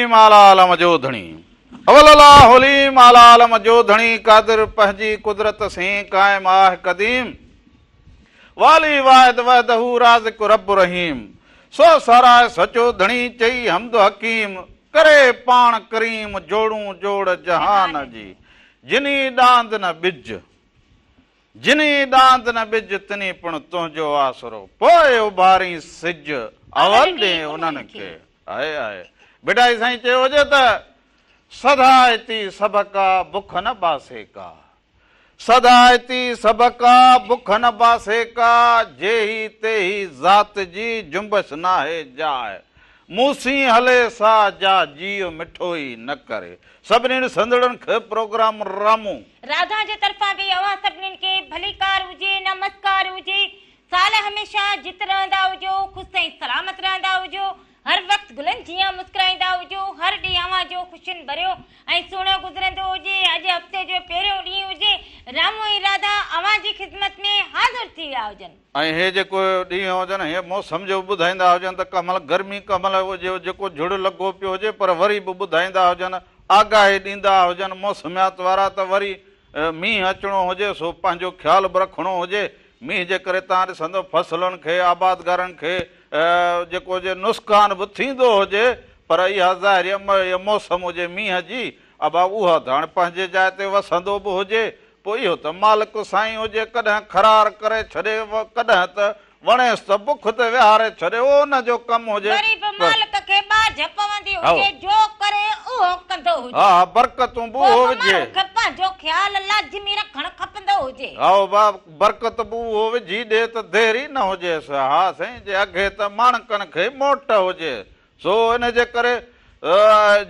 मालालम जोधणी अवलला होली मालालम जोधणी कादिर पहजी कुदरत से कायम आह कदीम वाली वाहिद वहदहू राज़िक़ रब रहीम सो सराय सचो धणी चई हमद हकीम करे पाण करीम जोड़ू जोड़ जहान जी जिनी डांद न बिज जिनी डांद न बिज तिनी पण तुंहिंजो आसरो पोइ उभारी सिज अवल ॾे उन्हनि खे आए आए बेटा साईं चयो हुजे त सदायती सबका बुख न बासे का सदायती सबका बुख न बासे का जेही तेही ज़ात जी जुंबश नाहे जाए मूसी हले सा जा जियो मिठो ई न करे सभिनी संदड़न खे प्रोग्राम रामू राधा जे तरफा भी अवा सभिनी के भलीकार हुजे नमस्कार हुजे साल हमेशा जित रहंदा हुजो खुश ऐं सलामत रहंदा हुजो हर वक्त गुलन जिया मुस्कुराईंदा हुजो हर डी अवा जो खुशिन भरियो ऐं सुहिणो गुज़रंदो हुजे अॼु हफ़्ते जो पहिरियों ॾींहुं हुजे रामू ऐं राधा अवा जी ख़िदमत में हाज़िर थी विया हुजनि ऐं हे जेको ॾींहं हुजनि हे मौसम जो ॿुधाईंदा हुजनि त कमल गर्मी कमल हुजे जेको झुड़ लॻो पियो हुजे पर वरी बि ॿुधाईंदा हुजनि आगाही ॾींदा हुजनि मौसमियात वारा त वरी मींहुं अचिणो हुजे सो पंहिंजो ख़्यालु बि रखिणो हुजे मींहं जे करे तव्हां ॾिसंदो फसलुनि खे आबादगारनि खे जेको जे नुक़सान बि थींदो हुजे पर इहा ज़ाहिर मौसम हुजे मींहं जी अबा उहा त हाणे पंहिंजे जाइ ते वसंदो बि हुजे पोइ इहो त मालिक साईं हुजे कॾहिं खरार करे छॾे कॾहिं त वणेसि त बुख ते विहारे छॾे उहो हुनजो कमु हुजे हा बरकतूं बि उहो विझे बरकत बि उहो विझी ॾे त देरि ई न हुजेसि हा साईं जे अॻे त माणकनि खे मोट हुजे सो इन जे करे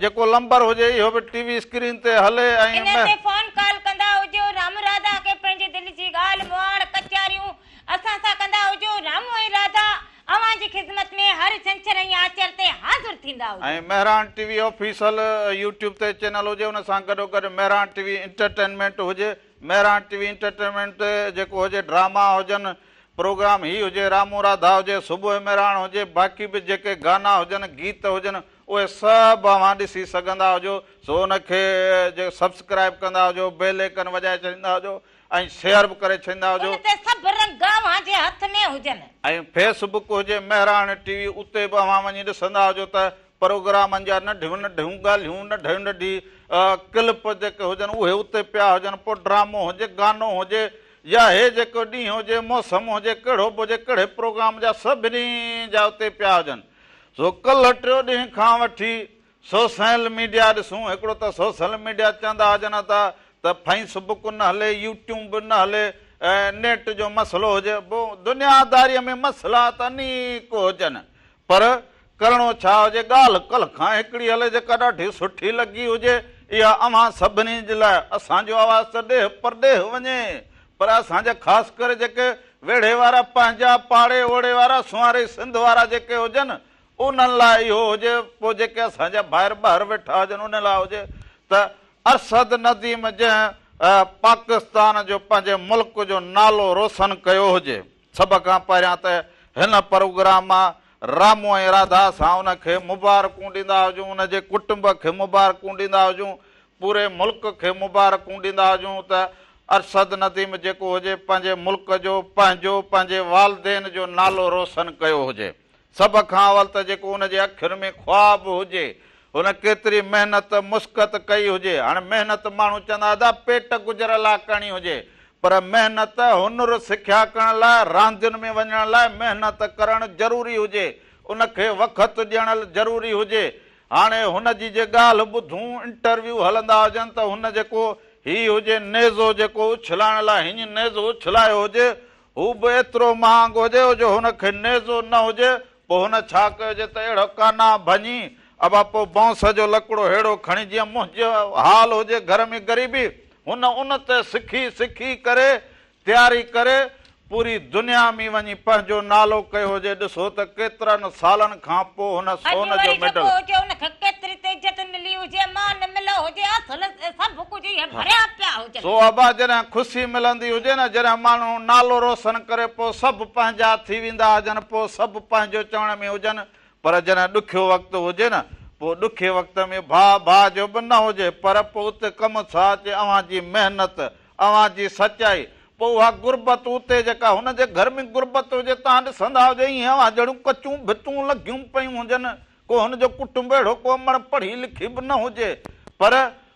जेको नंबर हुजे इहो बि टीवी स्क्रीन ते हले ऐं फोन कॉल कंदा हुजो राम राधा खे पंहिंजे दिलि जी ॻाल्हि मुआड़ कचारियूं असां सां कंदा हुजो रामू ऐं राधा अवां जी ख़िदमत में हर छंछर ऐं आचर ते हाज़िर थींदा हुजो ऐं मेहरान टीवी ऑफिशियल यूट्यूब ते चैनल हुजे उन सां गॾोगॾु मेहरान टीवी एंटरटेनमेंट हुजे मेहरान टीवी एंटरटेनमेंट ते जेको हुजे ड्रामा हुजनि प्रोग्राम ही हुजे रामू राधा हुजे सुबुह मेहरान हुजे बाक़ी बि जेके गाना हुजनि गीत हुजनि उहे सभु अवां ॾिसी सघंदा हुजो सो हुनखे जे सब्सक्राइब कंदा हुजो बेल आइकन वॼाए छॾींदा हुजो ऐं शेयर बि करे छॾींदा हुजो ऐं फेसबुक हुजे मेहरान टीवी उते बि अवां वञी ॾिसंदा हुजो त प्रोग्रामनि जा नंढियूं नंढियूं ॻाल्हियूं नंढियूं नंढी क्लिप जेके हुजनि उहे उते पिया हुजनि पोइ ड्रामो हुजे गानो हुजे या हे जेको ॾींहुं हुजे मौसम हुजे कहिड़ो बि हुजे कहिड़े प्रोग्राम जा सभिनी जा उते पिया हुजनि सो कल्ह टियों ॾींहं खां वठी सोशल मीडिया ॾिसूं हिकिड़ो त सोशल मीडिया चवंदा हुजनि त फेसबुक न हले यूट्यूब न हले नेट जो मसइलो हुजे दुनियादारीअ में मसइला त अनेक हुजनि पर करिणो छा हुजे ॻाल्हि कल्ह खां हिकिड़ी हले जेका ॾाढी सुठी लॻी हुजे इहा अवां सभिनी जे लाइ असांजो आवाज़ त ॾेह परॾेह वञे पर असांजा ख़ासि करे जेके वेढ़े वारा पंहिंजा पाड़े ओड़े वारा सुवारे सिंध वारा जेके हुजनि उन्हनि लाइ इहो हुजे पोइ जेके असांजा ॿाहिरि वेठा हुजनि उन लाइ हुजे त अरशद नदीम जंहिं पाकिस्तान जो पंहिंजे मुल्क जो नालो रोशन कयो हुजे सभ खां पहिरियां त हिन प्रोग्राम मां रामू ऐं राधा सां उनखे मुबारकूं ॾींदा हुजूं उनजे कुटुंब खे मुबारकूं ॾींदा हुजूं पूरे मुल्क खे मुबारकूं ॾींदा हुजूं त अरशद नदीम जेको हुजे पंहिंजे मुल्क जो पंहिंजे वालदेन जो नालो रोशन कयो हुजे सभ खां अवल त जेको हुनजे अखियुनि में ख्वाब हुजे हुन केतिरी महिनत मुस्कत कई हुजे हाणे महिनत माण्हू चवंदा हुआ पेट गुज़र लाइ करणी हुजे पर महिनत हुनुर सिखिया करण लाइ रांदियुनि में वञण लाइ महिनत करणु ज़रूरी हुजे उनखे वक़्तु ॾियणु ज़रूरी हुजे हाणे हुनजी जे ॻाल्हि ॿुधूं इंटरव्यू हलंदा हुजनि त हुन जेको हीउ हुजे नेज़ो जेको उछलाइण लाइ हीअं नेज़ो उछलायो हुजे हू बि एतिरो महांगो हुजे जो हुनखे नेज़ो न हुजे पोइ हुन छा कयोजे त अहिड़ो काना भञी अबा पोइ बांस जो लकिड़ो अहिड़ो खणी जीअं मुंहिंजो हाल हुजे घर में ग़रीबी उन ते सिखी करे तयारी करे पूरी दुनिया में वञी पंहिंजो नालो कयो हुजे ॾिसो त केतिरनि सालनि खां पोइ हुन सोन जो मेडल सो अबा जॾहिं ख़ुशी मिलंदी हुजे न जॾहिं माण्हू नालो रोशन करे पोइ सभु पंहिंजा थी वेंदा हुजनि पोइ सभु पंहिंजो चवण में हुजनि पर जॾहिं ॾुखियो वक़्तु हुजे न पोइ ॾुखे वक़्त में भाउ भाउ जो बि न हुजे, पर पोइ उते कमु छा अचे, अव्हां जी महिनत, अव्हां जी सचाई, पोइ उहा गुरबत उते जेका हुनजे घर में गुरबत हुजे, तव्हां ॾिसंदा हुजे ईअं अव्हां जहिड़ियूं कचूं भितूं लॻियूं पियूं हुजनि, को हुनजो कुटुंब अहिड़ो को अमड़ पढ़ी लिखी बि न हुजे, पर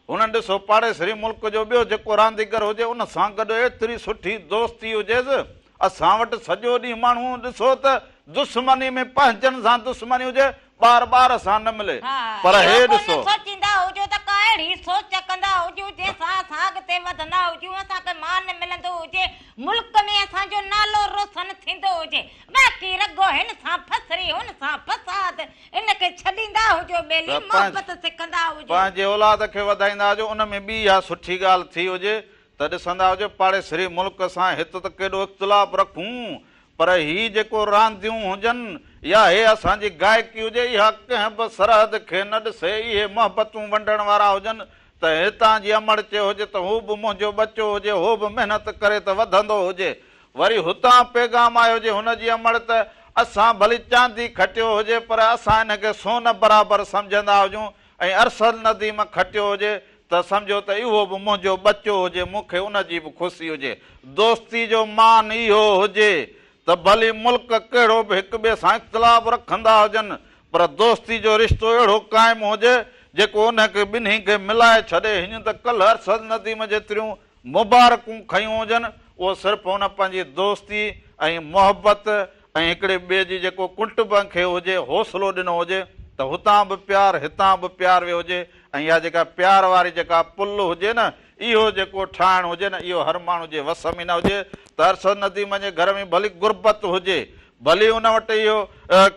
हुन ॾिसो पाड़ेसरी मुल्क जो ॿियो जेको रांदीगर हुजे उन सां गॾु एतिरी सुठी दोस्ती हुजेसि। असां वटि सॼो ॾींहुं माण्हू ॾिसो त दुश्मनी में पंहिंजनि सां दुश्मनी हुजे, ॿार सां न मिले, पर हे ॾिसो सोचींदा हुजो त का अहिड़ी सोच कंदा हुजूं जंहिंसां असां अॻिते वधंदा हुजूं, असांखे मान मिलंदो हुजे, मुल्क में असांजो नालो रोशन थींदो हुजे, बाक़ी रगो हिन सां फसरी हुन सां फसाद इनखे छॾींदा हुजो, ॿेली मोहबत सिखंदा हुजो, पंहिंजे औलाद खे वधाईंदा हुजो। उन में ॿी इहा सुठी ॻाल्हि थी हुजे त ॾिसंदा हुजो पाड़ेसरी मुल्क सां हिते त केॾो इख़्तिलाफ़ रखूं, पर ही जेको रांदियूं हुजनि या हे असांजी गायकी हुजे, इहा कंहिं बि सरहद खे न ॾिसे, इहे मोहबतूं वंडण वारा हुजनि त हितां जी अमड़ चयो हुजे त हू बि मुंहिंजो बचो हुजे, हो बि महिनत करे त वधंदो हुजे, वरी हुतां पैगाम आयो हुजे हुनजी अमड़ त असां भली चांदी खटियो हुजे पर असां हिनखे सोन बराबरि सम्झंदा हुजूं, ऐं अरसल नदीम खटियो हुजे त सम्झो त इहो बि मुंहिंजो बचो हुजे, मूंखे उनजी बि ख़ुशी हुजे। दोस्ती जो मान इहो हुजे त भली मुल्क कहिड़ो बि हिक ॿिए सां इख़्तिलाफ़ रखंदा हुजनि, पर दोस्ती जो रिश्तो अहिड़ो क़ाइमु हुजे जेको उनखे ॿिन्ही खे मिलाए छॾे। हीअं त कल्ह अरसद नदीम जेतिरियूं मुबारकूं खयूं हुजनि, उहो सिर्फ़ु हुन पंहिंजी दोस्ती ऐं मोहबत ऐं हिकिड़े ॿिए जी जेको कुटुंब खे हुजे हौसलो ॾिनो हुजे त हुतां बि प्यारु हितां बि प्यारु वियो हुजे, ऐं इहा जेका प्यार वारी जेका पुल हुजे न, इहो जेको ठाहिणु हुजे न, इहो हर माण्हू जे वस में न हुजे त अरसद नदीम जे घर में भली गुरबत हुजे, भली हुन वटि इहो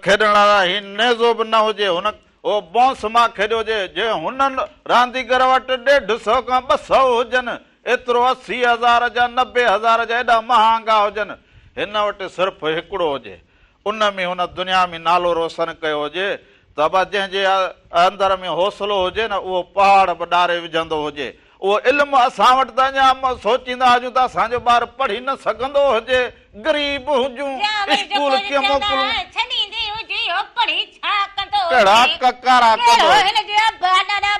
खेॾण वारा ही नेज़ो बि न हुजे, हुन उहो बॉंस मां खेॾियो हुजे, जे हुननि रांदीगर वटि 150 खां 200 हुजनि, एतिरो 80,000 जा 90,000 जा एॾा महांगा हुजनि, हिन वटि सिर्फ़ु हिकिड़ो हुजे, उन में हुन दुनिया में नालो रोशन कयो हुजे त बि जंहिंजे अंदर में हौसलो हुजे न, उहो पहाड़ बि ॾारे विझंदो हुजे। उहो इल्मु असां वटि त अञा सोचींदा हुजूं त असांजो ॿार पढ़ी न सघंदो हुजे, ग़रीब हुजूं, स्कूल कीअं मोकिलूं, कहिड़ा ककारा कंदो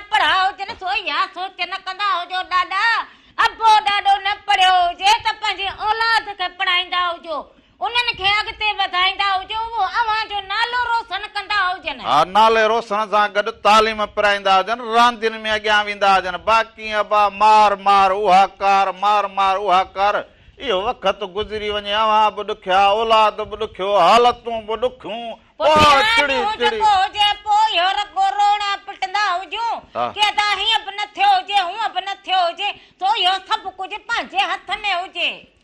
पढ़ा हुजनि, सो या सोच न कंदा हुजो ॾाॾा, अबो ॾाॾो न पढ़ियो हुजे त पंहिंजी औलाद खे पढ़ाईंदा हुजो, उन्हनि खे अॻिते वधाईंदा हुजो, उहो अव्हां जो नालो रोशन कंदा हुजनि। हा, नाले रोशन सां गॾु तालीम पिराईंदा हुजनि, रांदियुनि में अॻियां वेंदा हुजनि, बाक़ी अबा मार मार उहा कार, मार मार उहा कार, इहो वक़्तु गुज़री वञे, अव्हां बि ॾुखिया, औलाद बि ॾुखियो, हालतूं बि ॾुखियूं,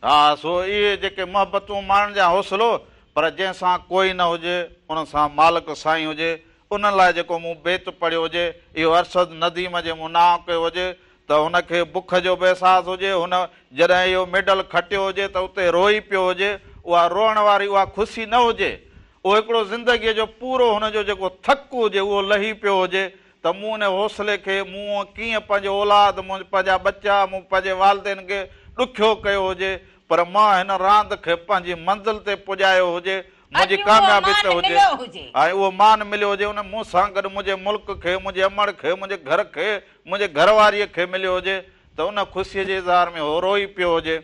हा, सो इहे जेके मोहबतूं माण्हुनि जा हौसलो, पर जंहिंसां कोई न हुजे उन सां मालिक साईं हुजे, उन लाइ जेको मूं बेत पढ़ियो हुजे, इहो अरसद नदीम जे मूं नाव कयो हुजे त हुनखे बुख जो बि अहसासु हुजे, हुन जॾहिं इहो मेडल खटियो हुजे त उते रोई पियो हुजे, उहा रोअण वारी उहा ख़ुशी न हुजे, उहो हिकिड़ो ज़िंदगीअ जो पूरो हुनजो जेको थकु हुजे उहो लही पियो हुजे त मूं उन हौसले खे मूं कीअं पंहिंजो औलाद, पंहिंजा बच्चा, मूं पंहिंजे वालदेन खे ॾुखियो कयो हुजे, पर मां हिन रांदि खे पंहिंजी मंज़िल ते पुॼायो हुजे, मुंहिंजी कामयाबी ते हुजे, ऐं उहो मान मिलियो हुजे, उन मूं सां गॾु मुंहिंजे मुल्क खे, मुंहिंजे अमड़ खे, मुंहिंजे घर खे, मुंहिंजे घरवारीअ खे मिलियो हुजे त उन ख़ुशीअ जे इज़हार में हो रोई पियो हुजे,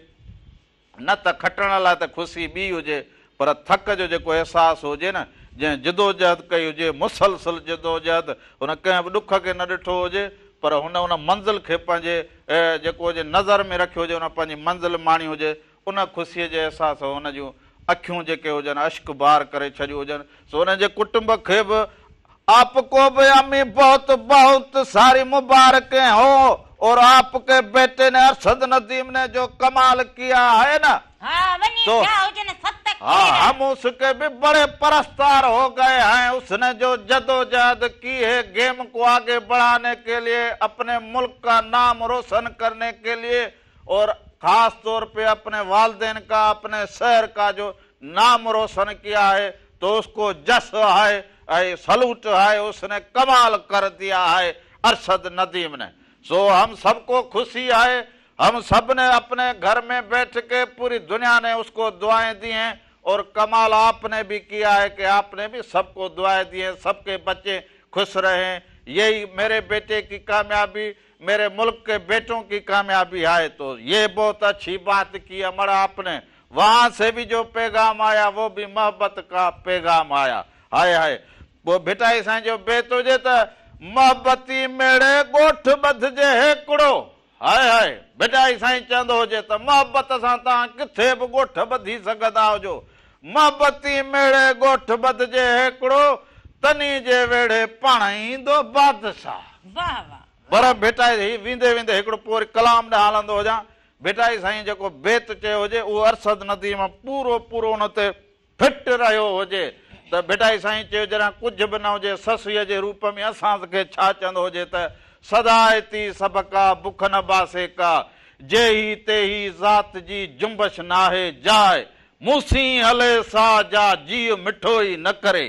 न त खटण लाइ त ख़ुशी ॿी हुजे, पर थक जो जेको अहसासु हुजे न, जंहिं जिदोजहद कई हुजे, मुसलसल जिदोजहद, हुन कंहिं बि ॾुख खे न ॾिठो हुजे, पर हुन मंज़िल खे पंहिंजे जेको हुजे नज़र में रखियो हुजे, हुन पंहिंजी मंज़िल माणी हुजे, उन ख़ुशीअ जे अहसास हुन जूं अखियूं जेके हुजनि अश्क बार करे छॾियूं हुजनि, सो हुनजे कुटुंब खे बि आपको भी अम्मी बहुत बहुत सारी मुबारकें हो, और आपके बेटे ने अरशद नदीम ने जो कमाल किया है ना, तो हम उसके भी बड़े परस्तार हो गए हैं। उसने जो जदोजहद की है गेम को आगे बढ़ाने के लिए, अपने मुल्क का नाम रोशन करने के लिए, और खास तौर पे अपने वालदेन का, अपने शहर का जो नाम रोशन किया है, तो उसको जश है, सलूट है, उसने कमाल कर दिया है अरशद नदीम ने। सो हम सबको खुशी है, हम सब ने अपने घर में बैठ के पूरी दुनिया ने उसको दुआएं दी हैं, और कमाल आपने भी किया है कि आपने भी सबको दुआएं दी हैं, सबके बच्चे खुश रहें, यही मेरे बेटे की कामयाबी, मेरे मुल्क के बेटों की कामयाबी है। तो ये बहुत अच्छी बात की अमर आपने। वहां से भी जो पैगाम आया वो भी मोहब्बत का पैगाम आया। हाय हाय वो भिटाई साईं जो बेत हुजे त मोहब्बती मेड़े गोठ बधजे हेकड़ो। हाय हाय भिटाई साईं चवंदो हुजे त मोहब्बत सां तव्हां किथे बि गोठ ॿधी सघंदा हुजो। मोहब्बती मेड़े गोठ बधजे हेकड़ो, तनी जे वेड़े पाण ईंदो बादशाह। वाह वाह। पर भिटाई वेंदे वेंदे हिकिड़ो पोइ कलाम ॾांहुं हलंदो हुजां। भिटाई साईं जेको बेत चयो हुजे उहो अरसद नदी मां पूरो पूरो हुन ते फिट रहियो हुजे त भिटाई साईं चयो जॾहिं कुझु बि न हुजे ससुअ जे रूप में असांखे छा चवंदो हुजे त सदायती सबका बुख न बासे का, जे ही ते ही ज़ात जी जुंबश नाहे जाए, मूसी हले सा जा जीउ मिठो ई न करे।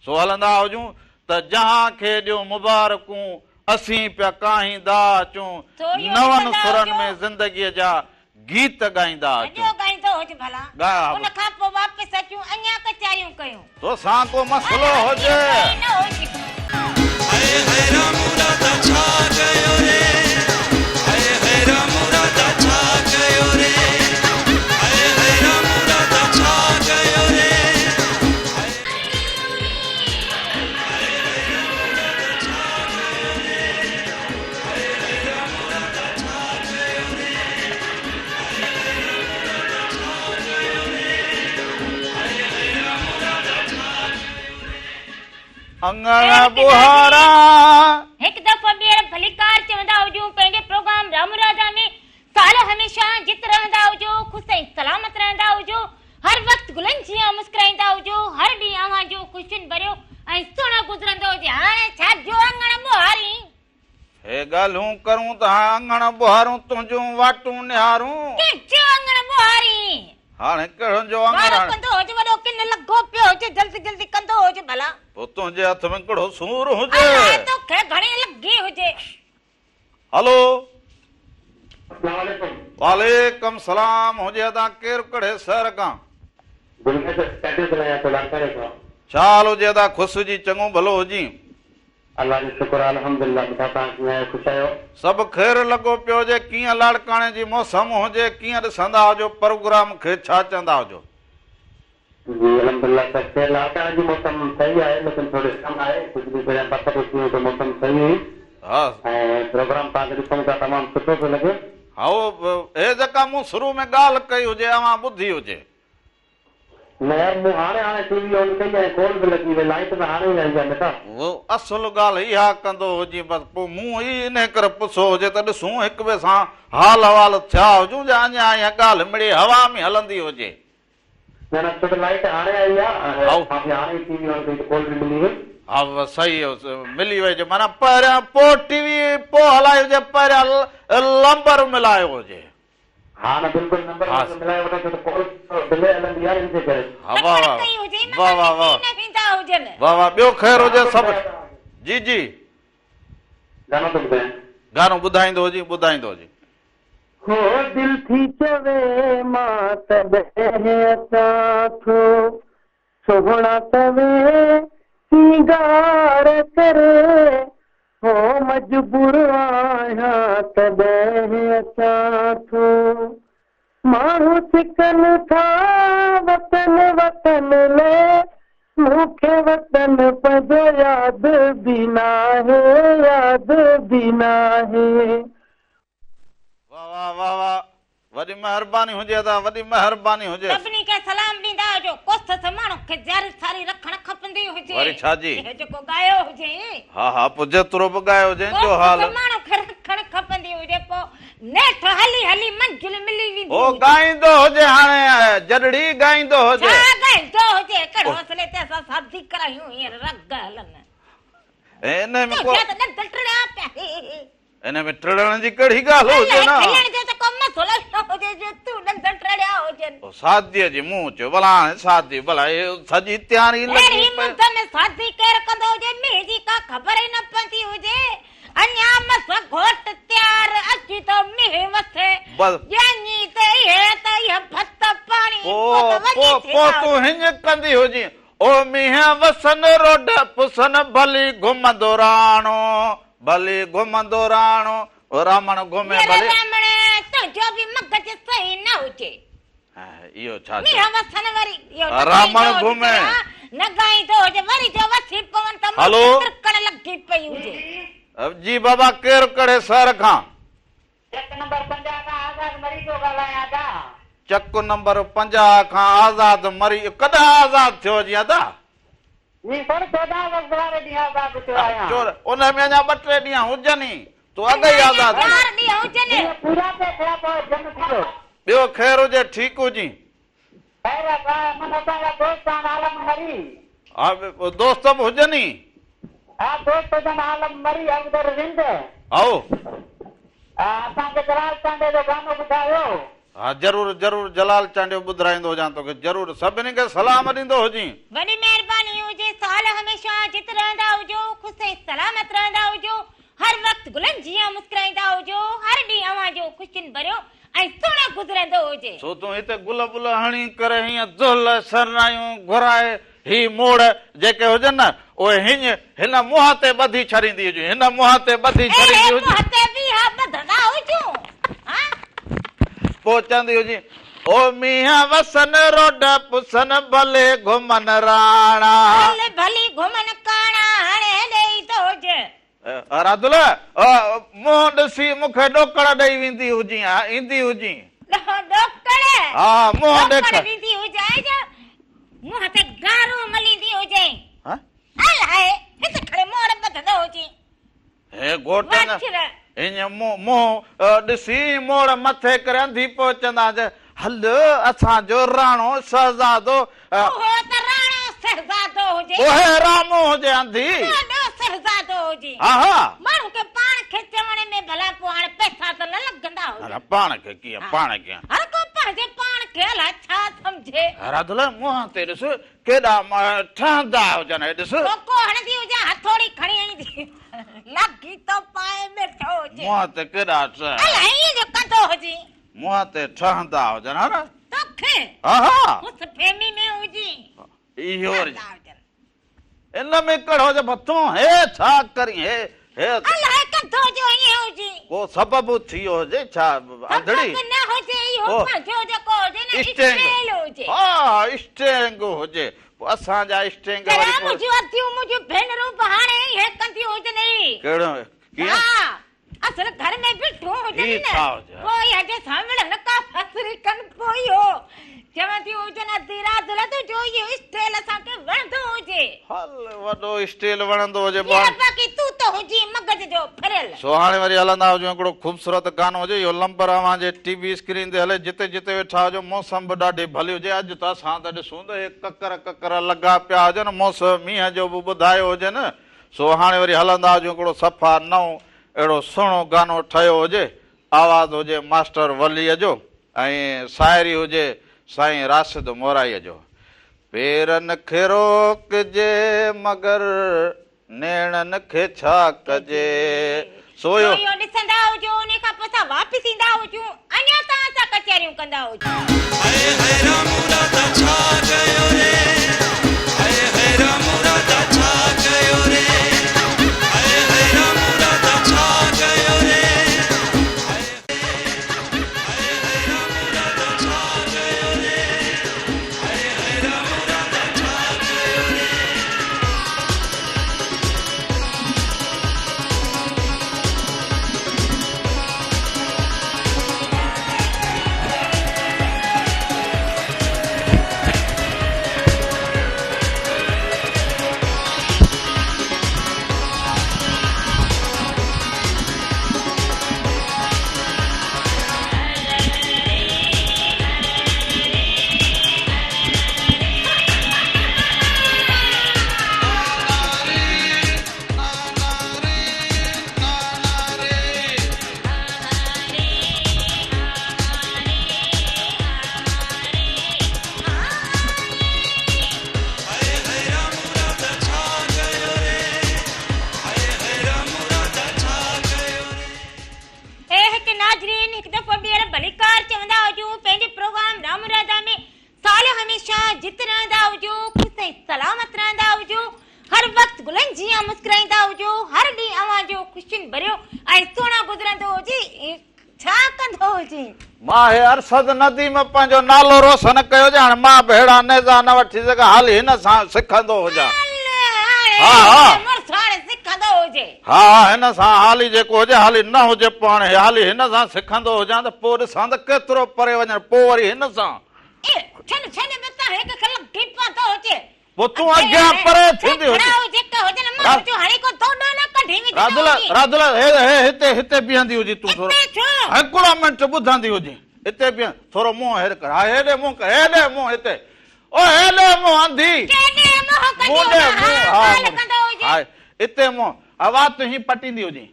सो हलंदा हुजूं त जहां खे ॾियो मुबारकूं, असीं पिया काहींदा अचूं, नवनि सुरनि में ज़िंदगीअ जा गीत गाईंदा अचूं। उन खां पोइ वापसि अचूं अञा कचारियूं कयूं। तोसां को मसलो हुजे अंगण बुहारा। हिकु दफ़ो ॿीहर भलीकार चवंदा हुजूं पंहिंजे प्रोग्राम रामू राजा में। साल हमेशा जित रहंदा हुजो, ख़ुशि ऐं सलामत रहंदा हुजो, हर वक़्तु गुलनि जीअं मुस्कुराईंदा हुजो, हर ॾींहुं अव्हां जो ख़ुशियुनि भरियो ऐं सुहिणो गुज़रंदो हुजे। हाणे छा जो अंगण बुहारी हे ॻाल्हियूं करूं त अंगण बुहारूं तुंहिंजूं वाटूं निहारूं। जो अंगण बुहारी हाणे कहिड़ो जो अंगण कंदो हुजे, वॾो किन लॻो पियो हुजे, जल्दी जल्दी कंदो हुजे भला। पोइ तुंहिंजे हथ में कहिड़ो सूर हुजे, तोखे घणी लॻी हुजे। हलो वालेकुम सलाम हुजे। अदा केरु कड़े शहर खां? चाल हुजे अदा ख़ुशि जी चङो भलो हुजी। अल्लाह जो शुक्र अल्हम्दुलिल्लाह। बुधा तव्हां कीअं आहियो? ख़ुशि आहियो? सभु ख़ैर लॻो पियो हुजे। कीअं लाड़काणे जी मौसम हुजे, कीअं ॾिसंदा हुजो प्रोग्राम खे, छा चवंदा हुजो? जी अल्हम्दुलिल्लाह सब ख़ैर। लाड़काणे जी मौसम सही आहे, लेकिन थोड़ी कम आहे। कुछ ॾींहं पहिरियां पत थी तो मौसम सही हुई। हा ऐं प्रोग्राम तव्हांखे ॾिसूं था तमामु सुठो थो लॻे। हा हे जेका मूं शुरू में ॻाल्हि कई हुजे अवां ॿुधी हुजे। न यार मूं हाणे टीवी ऑन कई आहे, कॉल बि लॻी वई, लाइट त हाणे ई आई आहे बेटा। वो असुल ॻाल्हि इहा कंदो हुजे, बसि पोइ मूं ई इन करे पुछो हुजे त ॾिसूं हिक ॿिए सां हाल अहिवाल थिया हुजूं या अञा इहा ॻाल्हि मिड़ी हवा में हलंदी हुजे। न न छो लाइट हाणे आई आहे, हाणे टीवी ऑन कई त कॉल बि मिली वई। हा सही मिली वई हुजे, माना पहिरियां पोइ टीवी पोइ हलाई हुजे, पहिरियां लंबर मिलायो हुजे। हाँ ना बिल्कुल नंबर मिलाए वठो त कॉल डिले हलंदी आहे इनजे करे। हा वाह वाह वाह वाह वाह वाह ॿियो ख़ैर हुजे सभु। जी जी गानो तो ॿुधाए, गानो ॿुधाईंदो हुजे ॿुधाईंदो हुजे। हो दिल थी चवे मां तॾहिं अचां थो, सोहणा तवे सींगार करे, हो मजबूर आहियां तॾहिं अचां थो। माण्हू सिकनि था वतन वतन ले, मूंखे वतन पंहिंजो यादि बि नाहे, यादि बि नाहे। वाह वाह वाह वाह वॾी महिरबानी हुजे अदा, वॾी महिरबानी हुजे। सभिनी खे सलाम ॾींदा हुजो। कोस माण्हू खे ज़ारी सारी रखण खपंदी हुजे। वरी छा जी जेको गायो हुजे। हा हा पोइ जेतिरो बि गायो हुजे जो हाल माण्हू खे रखण खपंदी हुजे। पोइ नेठ हली हली मंजिल मिली वेंदी। ओ गाईंदो हुजे, हाणे जॾड़ी गाईंदो हुजे। छा गाईंदो हुजे? कहिड़ो हौसले ते असां शादी करायूं हींअर रग हलनि। इन में को इन में टिड़ण जी कहिड़ी ॻाल्हि हुजे न। शादीअ जी मूं चयो भला हाणे शादी भला सॼी तयारी लॻी पई। शादी केरु कंदो हुजे मुंहिंजी का ख़बर ई न पवंदी हुजे। अञा मस घोट तयार अची तो मींहुं वसे जंगी ते हे त ये भत पाणी पो तूं हिंज कंदी हुजे। ओ मीह वसन रोड पुसन भली घुमंदो राणो भली घुमंदो राणो ओ रामण घुमे भली रामण तो जो भी मगज सही न हुजे इहो छा मीह वसन वरी रामण घुमे न गाई तो हुजे वरी जो वसी पवन त हलो कण लगी पई हुजे जी बाबा केर कड़े सर खां चक नंबर 50 का आजाद मरी तो ॻाल्हायां था चक नंबर 50 खां आजाद मरी कॾहिं आजाद थियो जी अदा नी पर 14 वक्त वारे ॾींहुं आजाद थियो आहियां चोर उन में अञा 2-3 ॾींहं हुजनि तो अॻ ई आजाद थियो। 4 ॾींहं हुजनि पूरा पे थिया पोइ जन थियो ॿियो ख़ैर हुजे ठीक हुजी ख़ैर आहे मन असांजा दोस्त आहिनि आलम मरी हा दोस्त बि हुजनि हा दोस्त जन आलम मरी अवदर रिंद आओ असांखे जलाल चांडे जो गानो ॿुधायो हा जरूर जरूर जलाल चांडियो ॿुधाईंदो हुजां तोखे जरूर सभिनी खे सलाम ॾींदो हुजी वॾी महिरबानी हुजे साल हमेशा जित रहंदा हुजो ख़ुशि ऐं सलामत रहंदा हुजो हर वक्त गुलनि जीअं मुस्कुराईंदा हुजो हर ॾींहुं अव्हां जो ख़ुशियुनि भरियो ऐं सुहिणो गुज़रंदो हुजे सो तूं हिते गुल बुल हणी करे हीअं दुल सरनायूं घुराए ही मोड़ जेके हुजनि न उहे हिन मुंहं ते ॿधी छॾींदी हुजे हिन मुंहं ते ॿधी छॾींदी हुजे पोइ चवंदी हुजे ओ मींहं वसन रोड पुसन भले घुमन राणा भली घुमन काणा हाणे ॾेई थो हुजे राधुल मुंहुं ॾिसी मूंखे ॾोकड़ ॾेई वेंदी हुजी ईंदी हुजी ॾोकड़ हा मुंहुं ॾेख ॾींदी हुजे मुंहं ते गारो मलींदी हुजे हा अलाए हिते खड़े मोड़ ॿधंदो हुजे हे घोट न इन मुंहुं ॾिसी मोड़ मथे करे अंधी पहुचंदा हल असांजो राणो शहज़ादो ओहे रामो हुजे अंधी हा हा माण्हू खे पाण खे चवण में भला पोइ हाणे पैसा त न लॻंदा हुजनि पाण खे कीअं पाण कीअं हर को पंहिंजे पाण खे अलाए छा सम्झे राधुल मुंहं ते ॾिस केॾा ठहंदा हुजनि ॾिस को हणंदी हुजे हथोड़ी खणी ईंदी लॻी तो पाए वेठो हुजे मुंहं ते केॾा अलाए ईअं जो कंदो हुजे मुंहं ते ठहंदा हुजनि हा न तोखे हा हा उस प्रेमी में हुजी इहो इन में कहिड़ो हुजे तूं हे छा करी हे अलाए कंदो जो ईअं हुजी को सबबु थियो हुजे छा अंधड़ी न हुजे इहो पंहिंजो जेको हुजे न स्टेल हुजे हा स्टेंग हुजे असांजा स्टेंग मुंहिंजूं भेनरूं हाणे हे कंदियूं हुजनि कहिड़ो कीअं असल घर में बिठो हुजनि न पोइ अॼु सामने न का फसरी कन पोइ हो चवंदी हुजनि अधी राति लॻो जो इहो स्टेल असांखे वणंदो हुजे हल वॾो स्टेल वणंदो हुजे बाक़ी तूं त हुजी मगज जो फिरियल सो हाणे वरी हलंदा हुजूं हिकिड़ो ख़ूबसूरत गानो हुजे इहो लंबर अव्हांजे टीवी स्क्रीन ते हले जिते जिते वेठा हुजो मौसम बि ॾाढी भली हुजे अॼु त असां त ॾिसूं त हे ककर लॻा पिया हुजनि मौसम मींहं जो बि ॿुधायो हुजे न सो हाणे वरी हलंदा हुजूं हिकिड़ो सफ़ा नओं अहिड़ो सुहिणो गानो ठहियो हुजे आवाज़ हुजे मास्टर वलीअ जो ऐं शाइरी हुजे साईं राशिद मोराईअ जो पेरनि खे रोकजे मगर नेणनि खे छा कजे सोयो ॾिसंदा हुजो उन खां पोइ असां वापसि ईंदा हुजूं अञा तव्हां सां कचहरियूं कंदा हुजूं जित रहंदा हुजो ख़ुशि ऐं सलामत मां हे अरसद नदी में पंहिंजो नालो रोशन कयो जे हाणे मां भेड़ा नेज़ा न वठी सघां हाली हिन सां सिखंदो हुजां हा हिन सां हाली जेको हुजे हाली न हुजे पोइ हाणे हाली हिन सां सिखंदो हुजां त पोइ ॾिसां त केतिरो परे वञण पोइ वरी हिन सां पोइ तूं अॻियां परे थींदी राधुला हिते हिते बीहंदी हुजी तूं थोरो हिकिड़ो मिंट ॿुधंदी हुजी हिते बीह थोरो मुंहुं हेॾे कर हा हेॾे मुंहुं कर हेॾे मुंहुं हिते ओ हेॾे मुंहुं अंधी हा हिते मुंहुं आवाज़ तुंहिंजी पटींदी हुजी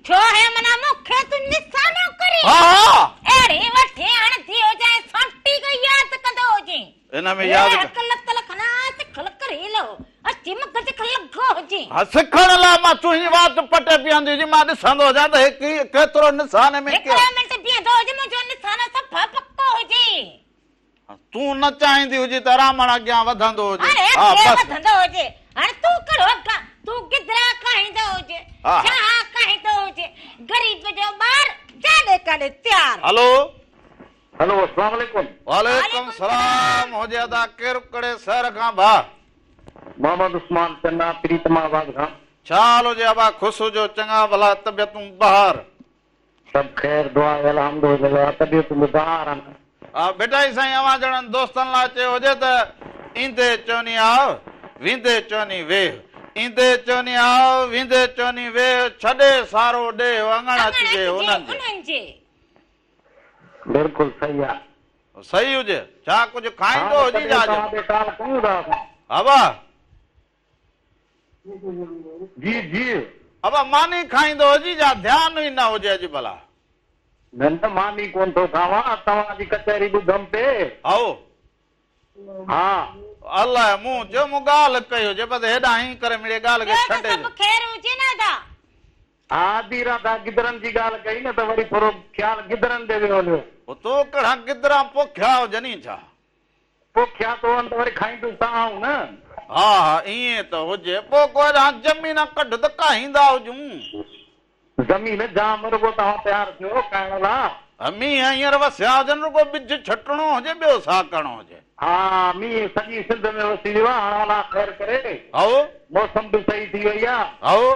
हिन में यादि सिखण लाइ मां तुंहिंजी वात पटे बीहंदी हुजी मां ॾिसंदो हुजां त केतिरो निशान में तूं न चाहींदी हुजी त रामण अॻियां वधंदो हुजे हलो हेलो अस्सलाम वालेकुम वालेकुम सलाम हुजे अदा केरु कड़े शहर खां भा मोहम्मद उस्मान चन्ना प्रीतमाबाद खां छा हाल हुजे अबा ख़ुशि हुजो चङा भला तबियतूं बहार सब खैर दुआ अल्हम्दुलिल्लाह तबियतूं बहार हा बेटा ई साईं अवां ॼणनि दोस्तनि लाइ चयो हुजे त ईंदे चवनी आव वींदे चवनी वेह ईंदे चवनी आव वींदे चवनी वेह छॾे सारो ॾे वङण अचिजे उन्हनि जे बिल्कुल सही है सही हुजे छा कुछ खाईंदो हुजी जा अबा जी जी अबा मानी खाईंदो हुजी जा ध्यान ई न हुजे अॼु भला न मानी कोन थो खावां तव्हांजी कचहरी ॿुधम पे आओ हा अलाए मूं चयो मूं ॻाल्हि कई हुजे बसि हेॾां ही करे मिड़े ॻाल्हि खे छॾे आधी राधा गिदरनि जी ॻाल्हि कई न त वरी थोरो ख़्यालु गिदरनि ते वियो हलियो तो कहिड़ा गिदरा पोखिया हुजनि छा पोखिया तो त वरी खाईंदुसि तव्हां न हा हा ईअं त हुजे पोइ कोई ज़मीन कढ त काहींदा हुजूं ज़मीन जाम रुगो तव्हां तयारु थियो खाइण लाइ मींहं हींअर वसिया हुजनि रुगो ॿिज छटणो हुजे ॿियो छा करणो हुजे हा मींहं सॼी सिंध में वसी वियो आहे हाणे अलाह ख़ैर करे आओ मौसम बि सही थी वई आहे आओ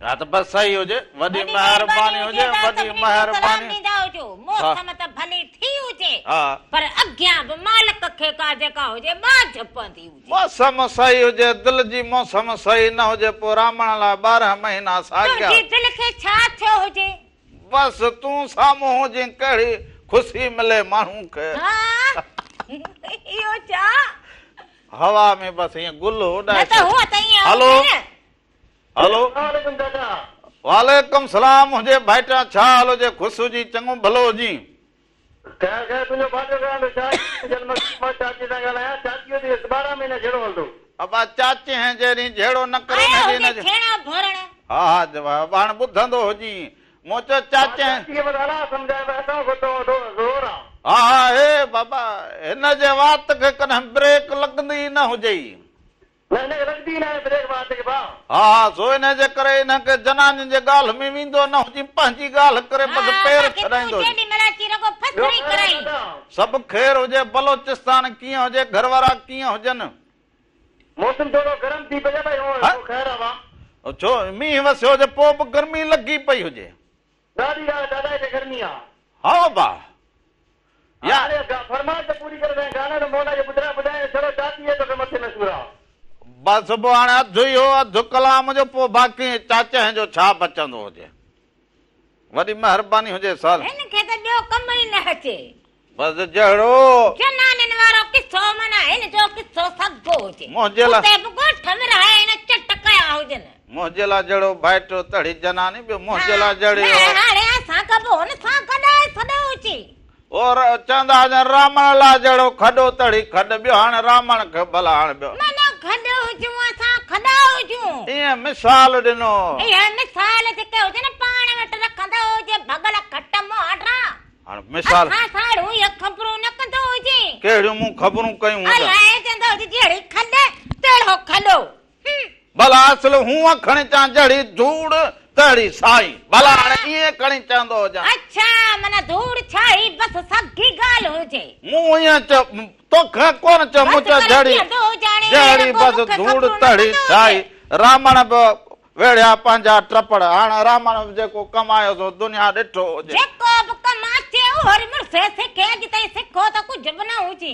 हा त बसि सही हुजे वॾी महिरबानी हुजे वॾी महिरबानी मौसम त भली थी हुजे हा पर अॻियां बि मालिक खे का जेका हुजे मां झपंदी हुजे मौसम सही हुजे दिलि जी मौसम सही न हुजे पोइ रामण लाइ 12 महीना साॻिया दिलि खे छा थियो हुजे बसि तूं साम्हूं हुजे कहिड़ी ख़ुशी मिले माण्हू खे इहो छा हवा में बसि ईअं गुल उॾाए हलो हलो वालेकुम सलाम हुजे भाइटा छा हाल हुजे ख़ुशि हुजी चङो भलो हुजी अबा चाची हैं जेरी झेड़ो न करे हा हा जवाब हाणे ॿुधंदो हुजी मूं चयो चाचे हा हा हे बाबा हिन जे वात खे कॾहिं ब्रेक लॻंदी न हुजे हा हा सो हिन जे करे हिनखे जनानी जे ॻाल्हि में वेंदो न हुजे पंहिंजी ॻाल्हि करे बसि पेर छॾाईंदो सभु ख़ैर हुजे बलोचिस्तान कीअं हुजे घर वारा कीअं हुजनि मौसम थोरो गरम थी पए भाई ख़ैर आहे छो मींहुं वसियो हुजे पोइ बि गर्मी लॻी पई हुजे ॾाढी गर्मी आहे हा बा फरमाइश पूरी करे गाना मोना जे ॿुधाए छॾो चाची जो मथे मशहूरु आहे बसि पोइ हाणे अधु ई हो अधु कलाम जो पोइ बाक़ी चाचे जो छा बचंदो हुजे वॾी महिरबानी हुजे सर हिनखे त ॿियो कम ई न अचे बसि जहिड़ो जनानिन वारो किस्सो मना हिन जो किस्सो सॻो हुजे मुंहिंजे लाइ उते बि ॻोठ में रहे हिन चट कया हुजनि मुंहिंजे लाइ जहिड़ो भाइटो तड़ी जनानी ॿियो मुंहिंजे लाइ जहिड़ी हाणे असां कबो हुन सां कॾाए छॾो हुजे और चवंदा हुजनि रामण लाइ जहिड़ो खॾो तड़ी खॾ ॿियो हाणे रामण खे भला हाणे ॿियो खॾो हुजूं असां खॾा हुजूं ईअं मिसाल ॾिनो इहा मिसाल जेके हुजे न पाण वटि रखंदो हुजे भगल खट मोहरा हाणे मिसाल असां साड़ू या ख़बरूं न कंदो हुजे कहिड़ियूं मूं ख़बरूं कयूं अलाए चवंदो हुजे जहिड़ी खॾ तहिड़ो खॾो भला असुल हूअं खणी अचां जहिड़ी धूड़ तड़ी साई भला हाणे ईअं खणी चवंदो हुजां अच्छा माना धूड़ छाई बस सगी गाल हुजे मूं ईअं तोखे कोन चयो मूं चयो जड़ी बस धूड़ तड़ी छाई रामण बि वेड़िया पंहिंजा टपड़ हाणे रामण जेको कमायो सो दुनिया ॾिठो हुजे जेको बि कमाचे और मुर्से सिखे जिते सिखो त कुछ बि न हुजे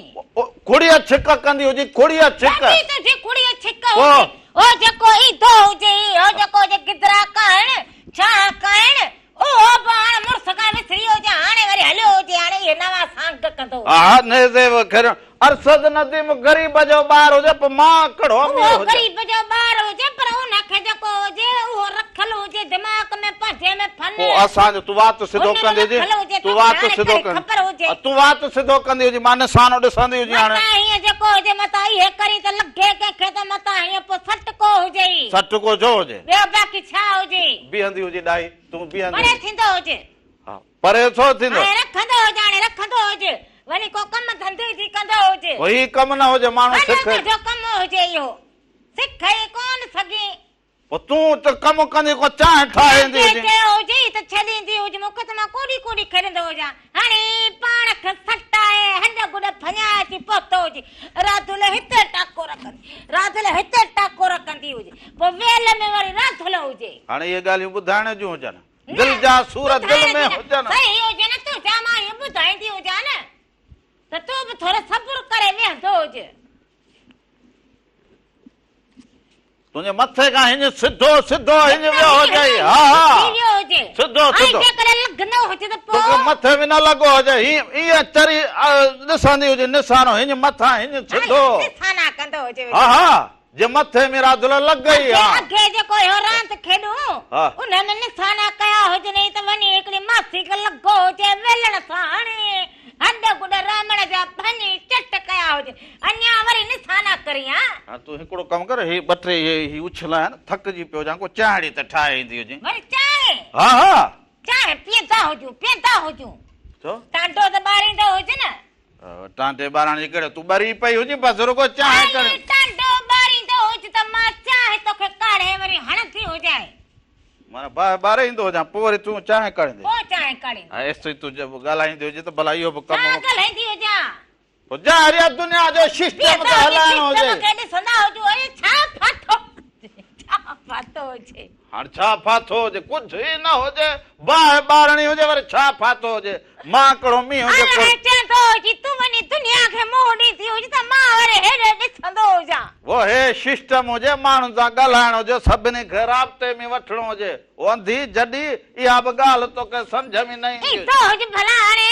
खुड़िया छिक कंदी हुजे खुड़िया छिक तो जे खुड़िया छिक हुजे ओ जेको ईंदो हुजे ओ जेको जे गिदरा कण छा कण ओ बाण मुर्स का विसरी हुजे हाणे वरी हलियो हुजे हाणे ये नवा सांग कंदो हा ने देव खर अरसद नदी में गरीब जो ॿार हुजे पर मां कड़ो वो गरीब जो ॿार हुजे पर उनखे जेको हुजे उहो रखल हुजे दिमाग में पजे में फन ओ असां तू बात सिधो कंदी जी तू बात सिधो कर तू बात सिधो कंदी हुजे मां निशानो ॾिसंदी हुजे हाणे हीअं जेको हुजे मता हे करी त लगे कंहिंखे त मता हीअं पोइ सटको हुजे सटको जो हुजे ॿियो बाक़ी छा हुजे बीहंदी हुजे डाई तू बीहंदी परे थींदो हुजे हा परे छो थींदो रखंदो हुजे हाणे रखंदो हुजे वनी को कम धंधे जी कंदो हुजे वही कम न हुजे माण्हू सिख जो कम हुजे इहो सिखे कोन सघे पोइ तूं त कम कंदी को चांहि ठाहींदी हुजे त छॾींदी हुजे मूंखे त मां कोड़ी कोड़ी खणंदो हुजां हाणे पाण खे सटाए हंड गुड फञा अची पहुतो हुजे राधुल हिते टाको रखंदी हुजे पोइ वेल में वरी राधुल हुजे हाणे इहे ॻाल्हियूं ॿुधाइण जूं हुजनि दिल जा सूर दिल में हुजनि सही हुजे न तूं जा मां इहो ॿुधाईंदी हुजां न त तूं बि थोरो सब्र करे वेहंदो हुजे तुंहिंजे मथे खां हिन सिधो सिधो हिन वियो हुजे हा हा सिधो सिधो लॻंदो हुजे त तोखे मथे बि न लॻो हुजे ईअं चरी ॾिसंदी हुजे निशानो हिन मथां हिन सिधो निशाना कंदो हुजे हा हा जे मथे में राधुल लॻ गई अॻे जेको इहो रांदि खेॾूं उनमें निशाना कया हुजनि त वञी हिकिड़ी मासी खे लॻो हुजे वेलण सां हाणे हंड गुड रामण जा भनी चट कया हुजे अञा वरी निशाना करी हा तूं हिकिड़ो कमु कर ही ॿ टे ही उछला आहिनि थकिजी पियो हुजां को चांहि त ठाहे ईंदी हुजे वरी चांहि हा हा चांहि पीअंदा हुजूं छो टांडो त ॿारींदो हुजे न टांडे ॿारण जी कहिड़े तूं ॿरी पई हुजे बसि रुगो चांहि कर टांडो ॿारींदो हुजे त मां चांहि तोखे काढ़े वरी हणंदी हुजांइ माना ॿारींदो हुजां पोइ वरी तूं चांहि कढ़ंदी पोइ चांहि काढ़ी एसो तूं ॻाल्हाईंदी हुजे त भला इहो बि कमु ॻाल्हाईंदी हुजां पोइ ज़ाहिरिया दुनिया जो सिस्टम त हलाइणो हुजे ॾिसंदा हुजो छा फाथो हुजे हाणे छा फाथो हुजे कुझु ई न हुजे बाहि ॿारणी हुजे वरी छा फाथो हुजे मां कहिड़ो मींहुं हुजे चवंदो हुजे तूं वञी दुनिया खे मुंहुं ॾींदी हुजे त मां वरी हेॾे ॾिसंदो हुजां वो हे सिस्टम हुजे माण्हुनि सां ॻाल्हाइणो हुजे सभिनी खे राब्ते में वठिणो हुजे वंधी जॾहिं इहा बि ॻाल्हि तोखे सम्झ में न ईंदी हुजे भला हाणे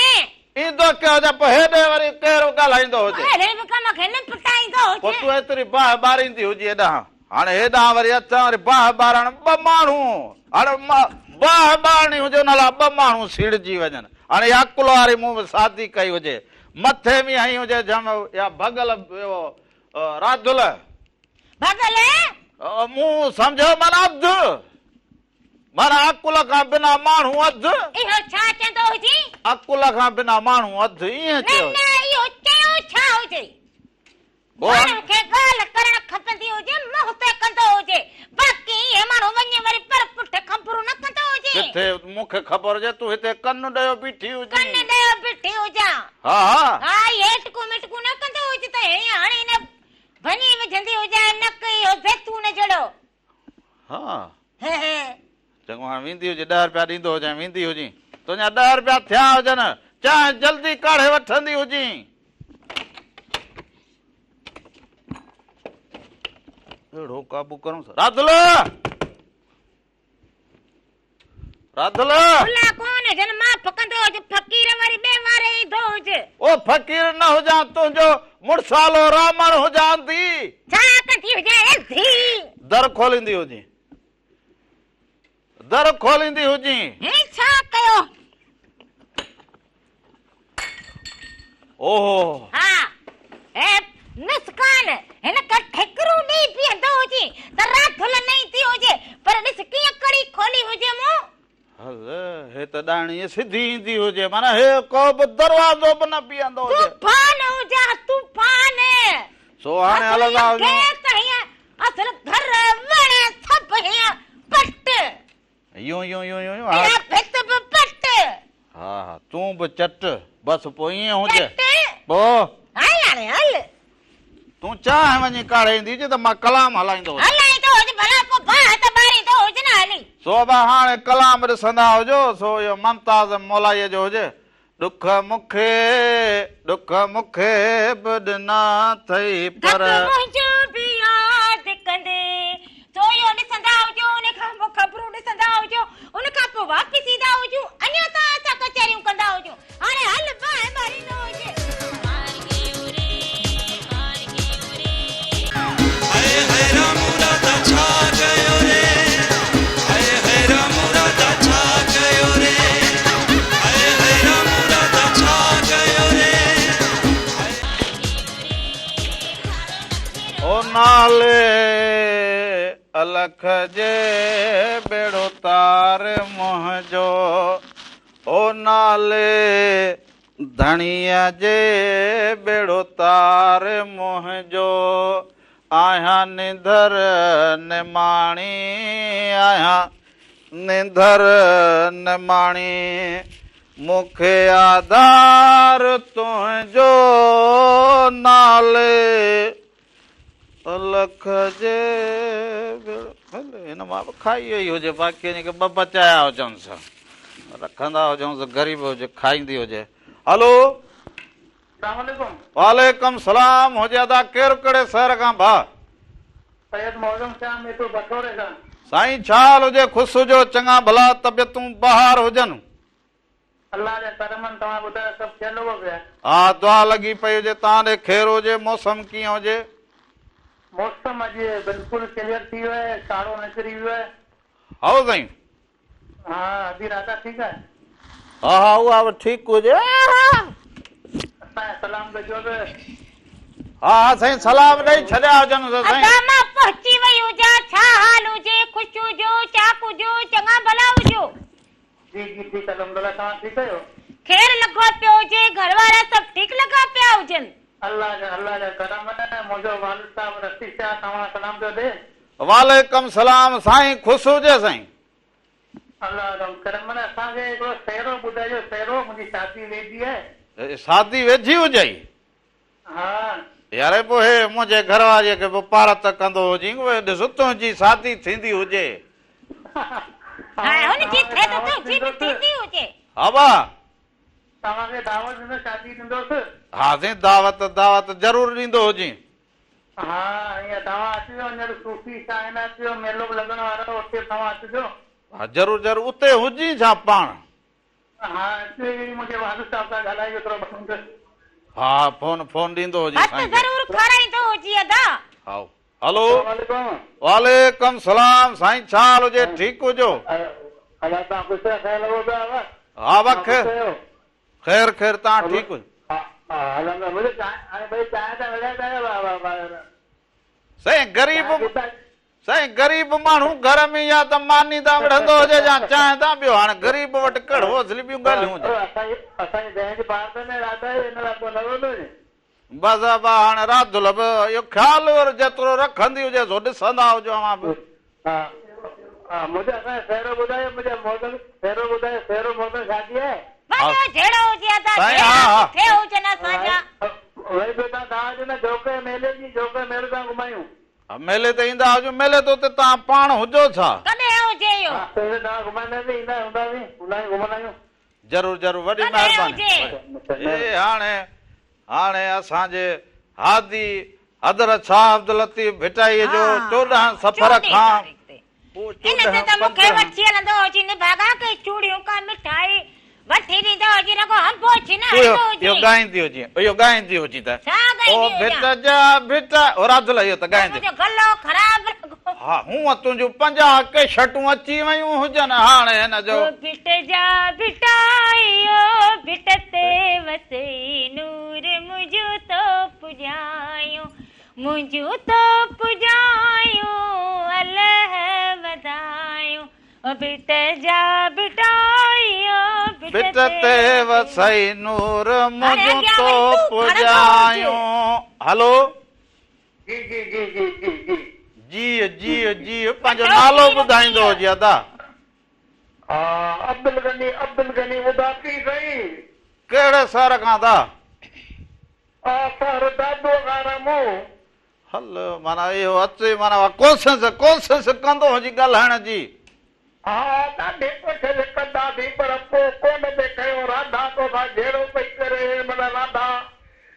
ईंदो कयो हुजे पोइ हेॾे वरी कहिड़ो ॻाल्हाईंदो हुजे पोइ तूं एतिरी बाहि ॿारींदी हुजे हेॾां हाणे हेॾां वरी अचां वरी बाहि ॿारण ॿ माण्हू हाणे बाहि ॿारणी हुजे हुन लाइ ॿ माण्हू सीड़जी वञनि हाणे अकुल वारी मूं बि शादी कई हुजे मथे में हई हुजे ॼण या भगल राधुल मूं सम्झो माना अधु माना अकुल खां बिना माण्हू अधु अकुल खां बिना माण्हू अधु ईअं चयो मूंखे ॻाल्हि करणु खपंदी हुजे मुंहुं ते कंदो हुजे बाक़ी हे माण्हू वञे वरी पर पुठ खबरू न कंदो हुजे किथे मूंखे ख़बर हुजे तूं हिते कन ॾियो बीठी हुजां हा हा हेटकू मिटकू न कंदो हुजे त हे हाणे न भनी विझंदी हुजे न कयो ज़ैतून जड़ो हा चङो हाणे वेंदी हुजे 10 रुपया ॾींदो हुजां वेंदी हुजे तुंहिंजा 10 रुपया थिया हुजनि चांहि जल्दी काढ़े वठंदी हुजे अहिड़ो काबू करूं राधुल कोन जन मां फकंदो हुजे फकीर वरी ॿे वारे ईंदो हुजे ओ फकीर न हुजां तुंहिंजो मुड़सालो रामण हुजां थी छा कंदी हुजे धी दर खोलींदी हुजे हे छा कयो ओहो हा ए नुस्कान हिन का ठेकरू नहीं पींदो हुजे त राधुल नहीं थी हुजे पर ॾिस कीअं कड़ी खोली हुजे मूं हले हे त ॾाणी सिधी ईंदी हुजे माना हे को बि दरवाज़ो बि न पींदो हुजे तूफान सो हाणे हलंदा हुजे त हीअं असल घर वण सब हीअं पट यूं यूं यूं यूं यूं तेरा भित बि पट हा हा तूं बि चट बस पोइ ईअं हुजे चट पोइ हल हाणे हल तूं चाहे वञी काढ़े ईंदी हुजे त मां कलाम हलाईंदो हुजे हलाए तो हुज भला को बाह त बारी तो हुज न हली सोभा हाणे कलाम ॾिसंदा हुजो सो इहो मुमताज़ मौलाईअ जो हुजे ॾुख मूंखे बि ॾिना अथई पर मुंहिंजो बि यादि कंदे तो इहो ॾिसंदा हुजो उन खां पोइ ख़बरूं ॾिसंदा हुजो उन खां पोइ वापसि ईंदा हुजो अञा त असां कचहरियूं कंदा हुजो हाणे हल बाहि मारींदो हुजे ओ नाले अलख जे बेड़ो तार मुंहिंजो ओ नाले धणीअ जे बेड़ो तार मुंहिंजो आहियां निंदर निमाणी आहियां निंदर निमाणी मूंखे आधार तुंहिंजो नाले अलख जे हिन मां बि खाई वई हुजे बाक़ी ॿ बचाया हुजनि रखंदा हुजऊं ग़रीब हुजे खाईंदी हुजे हलो वालेकुम सलाम हुजे अदा केरु कहिड़े शहर खां भा साईं छा हाल हुजे ख़ुशि हुजो चङा भला तबियतूं बहार हुजनि हा दुआ लॻी पई हुजे तव्हां ॾे ख़ैरु हुजे मौसम कीअं हुजे मौसम अॼु बिल्कुलु क्लियर थी वियो आहे कारो निकिरी वियो आहे हाओ साईं हा अभी राधा ठीकु आहे हा हा उहा बि ठीकु हुजे असांजे सलाम कजो हा साईं सलाम ॾेई छॾिया हुजनि साईं असां मां पहुची वई हुजां छा हाल हुजे ख़ुशि हुजो चाक हुजो चङा भला हुजो जी जी ठीकु आहे अलहमदुलिल्लाह तव्हां ठीकु आहियो ख़ैरु लॻो पियो हुजे घर वारा सभु ठीकु लॻा पिया हुजनि अल्लाह जा करम मुंहिंजो वालिद साहब रफ़ी शाह तव्हां सलाम पियो ॾे वालेकुम सलाम साईं ख़ुशि हुजे साईं अल्लाह जा करम असांखे हिकिड़ो सहिरो ॿुधाइजो सहिरो मुंहिंजी शादी वेठी आहे शादी वेझी हुजे हा यार पोइ हे मुंहिंजे घर वारीअ खे पोइ पारत कंदो हुजे ॾिस तुंहिंजी शादी थींदी हुजे हा हुनजी थिए त तुंहिंजी बि थींदी हुजे हा बा तव्हांखे दावत ॾींदो शादी ॾींदोसि हा साईं दावत ज़रूरु ॾींदो हुजे हा ईअं तव्हां अचिजो हींअर सूफ़ी शाइन अचिजो मेलो बि लॻण वारो उते तव्हां अचिजो हा ज़रूरु उते हुजी छा पाण हा मुंहिंजे वालिद साहब सां ॻाल्हाइजो थोरो हा फोन ॾींदो हुजे बस ज़रूरु खाराईंदो हुजे अदा हा हलो वालेकुम सलाम साईं छा हाल हुजे ठीकु हुजो अलाह तव्हां ख़ुशि ख़ैर लॻो पिया हा बा ख़ैर तव्हां ठीकु साईं ग़रीब माण्हू घर में या त मानी तां विढ़ंदो हुजे या चांहि तां ॿियो हाणे ग़रीब वटि कहिड़ो ॿियूं ॻाल्हियूं बसि हाणे राति इहो ख़्यालु जेतिरो रखंदी हुजे सो ॾिसंदा हुजो अवां बि शादी आहे घुमायूं मेले ते ईंदा हुजो मेले ते उते तव्हां पाण हुजो छा ज़रूरु वॾी महिरबानी हाणे असांजे हादी हज़रत शाह अब्दुल लतीफ़ भिटाईअ जो 14 सफ़र खां मूंखे वठी हलंदो हुजे न भागा के चूड़ियूं का मिठाई वठी ॾींदो हुजे न को हम पहुची न इहो ॻाईंदी हुजे त ओ भिट जा भिट ओ राधुल इहो त ॻाईंदी गलो ख़राब हा हूअं तुंहिंजूं 50 के शर्टूं अची वयूं हुजनि हाणे हिन जो भिट जा भिटाइयो भिट ते वसे नूर मुंहिंजो तो पुॼायो मुंहिंजो तो पुॼायो अल्लाह वधायो भिट जा भिटाइयो भिट ते वसई नूर मुंहिंजो तो पुॼायो हलो जी पंहिंजो नालो ॿुधाईंदो हुजे अदा अब्दुल गनी उदासी सही कहिड़े शहर खां था? सर दादो गारामो हल माना इहो अचे माना कोशिश कंदो हुजी ॻाल्हाइण जी। हा ॾाढी कोशिश कंदासीं पर पोइ कोन पे कयो। राधा तो था जहिड़ो पई करे माना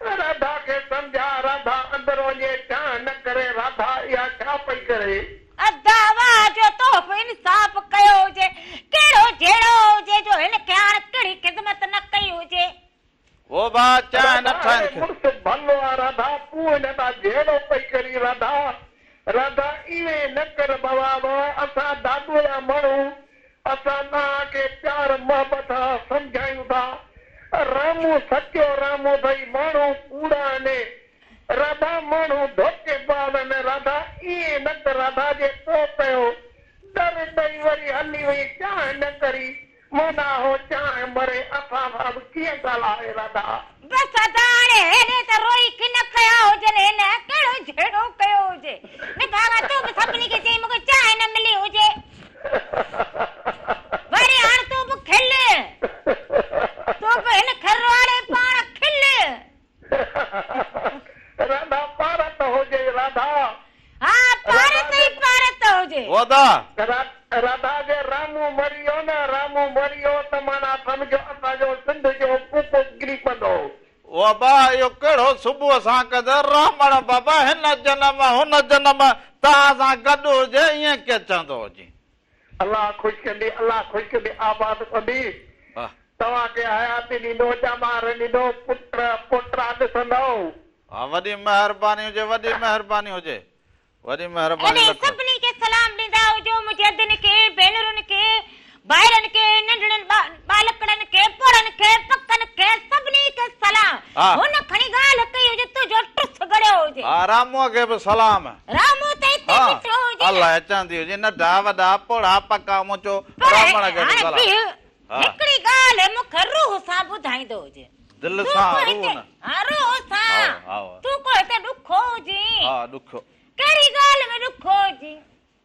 राधा खे सम्झा, राधा अंदरि वञे चाह न करे, राधा इहा छा पई करे? अदावा जो तो इंसाफ़ कयो हुजे, कहिड़ो जहिड़ो हुजे जो हिन खे हाणे कहिड़ी ख़िदमत न कई हुजे। वो बा चाह न ठाहिनि मुड़ुसु भलो आहे राधा, तूं हिन तां जहिड़ो पई करी राधा इएं न कर बाबा। असां दादू जा माण्हू, असां तव्हांखे प्यार मोहबत सम्झायूं था। रामू सचो रामू भई, माण्हू कूड़ा आहिनि, राधा माण्हू धोखेबाज़ आहिनि। राधा इएं न कर, राधा जे तो पियो डर ॾेई वरी हली वई, चाह न करी माना हो चाह मरे। असां सां कीअं ॻाल्हाए राधा? बस अदाणे हेॾे त रोई किन कया हुजनि, हिन कहिड़ो जहिड़ो कयो हुजे। निभागा तूं बि सभिनी खे चई मूंखे चांहि न मिली हुजे, वरी हाणे तूं बि खिल, तूं बि हिन खरवाड़े पाण खिल। राधा पारत हुजे राधा। हा पारत ई पारत हुजे। वदा राधा जे रामू मरियो न, रामू मरियो त माना सम्झो असांजो सिंध जो पुपो किरी पवंदो। वो बा इहो कहिड़ो सुबुह सां कदे रामण बाबा हिन जनम हुन जनम तव्हां सां गॾु हुजे ईअं के चवंदो हुजे। अल्लाह ख़ुशि कंदी, अल्लाह ख़ुशि कंदी, आबाद कंदी। तव्हांखे हयाती ॾींदो, ॼमार ॾींदो, पुटरा ॾिसंदो। हा वॾी महिरबानी हुजे, वॾी महिरबानी हुजे, वॾी महिरबानी। सभिनी खे सलाम ॾींदा हुजो, मुजद्दिन खे, भेनरुनि खे, भाइरनि खे, नंढड़नि बालकड़नि खे, पोड़नि खे, पकनि खे, सभिनी खे सलाम। हुन खणी ॻाल्हि कई हुजे, तुंहिंजो टुस गड़ियो हुजे। हा रामूअ खे बि सलाम। रामू त हिते बीठो हुजे, अलाए चवंदी हुजे नंढा वॾा पोड़ा पका मुचो रामण खे बि सलाम। हिकिड़ी ॻाल्हि मूंखे रूह सां ॿुधाईंदो हुजे, दिलि सां रूह न। हा रूह सां। तूं को हिते ॾुखो हुजी? हा ॾुखो। कहिड़ी ॻाल्हि में ॾुखो हुजी?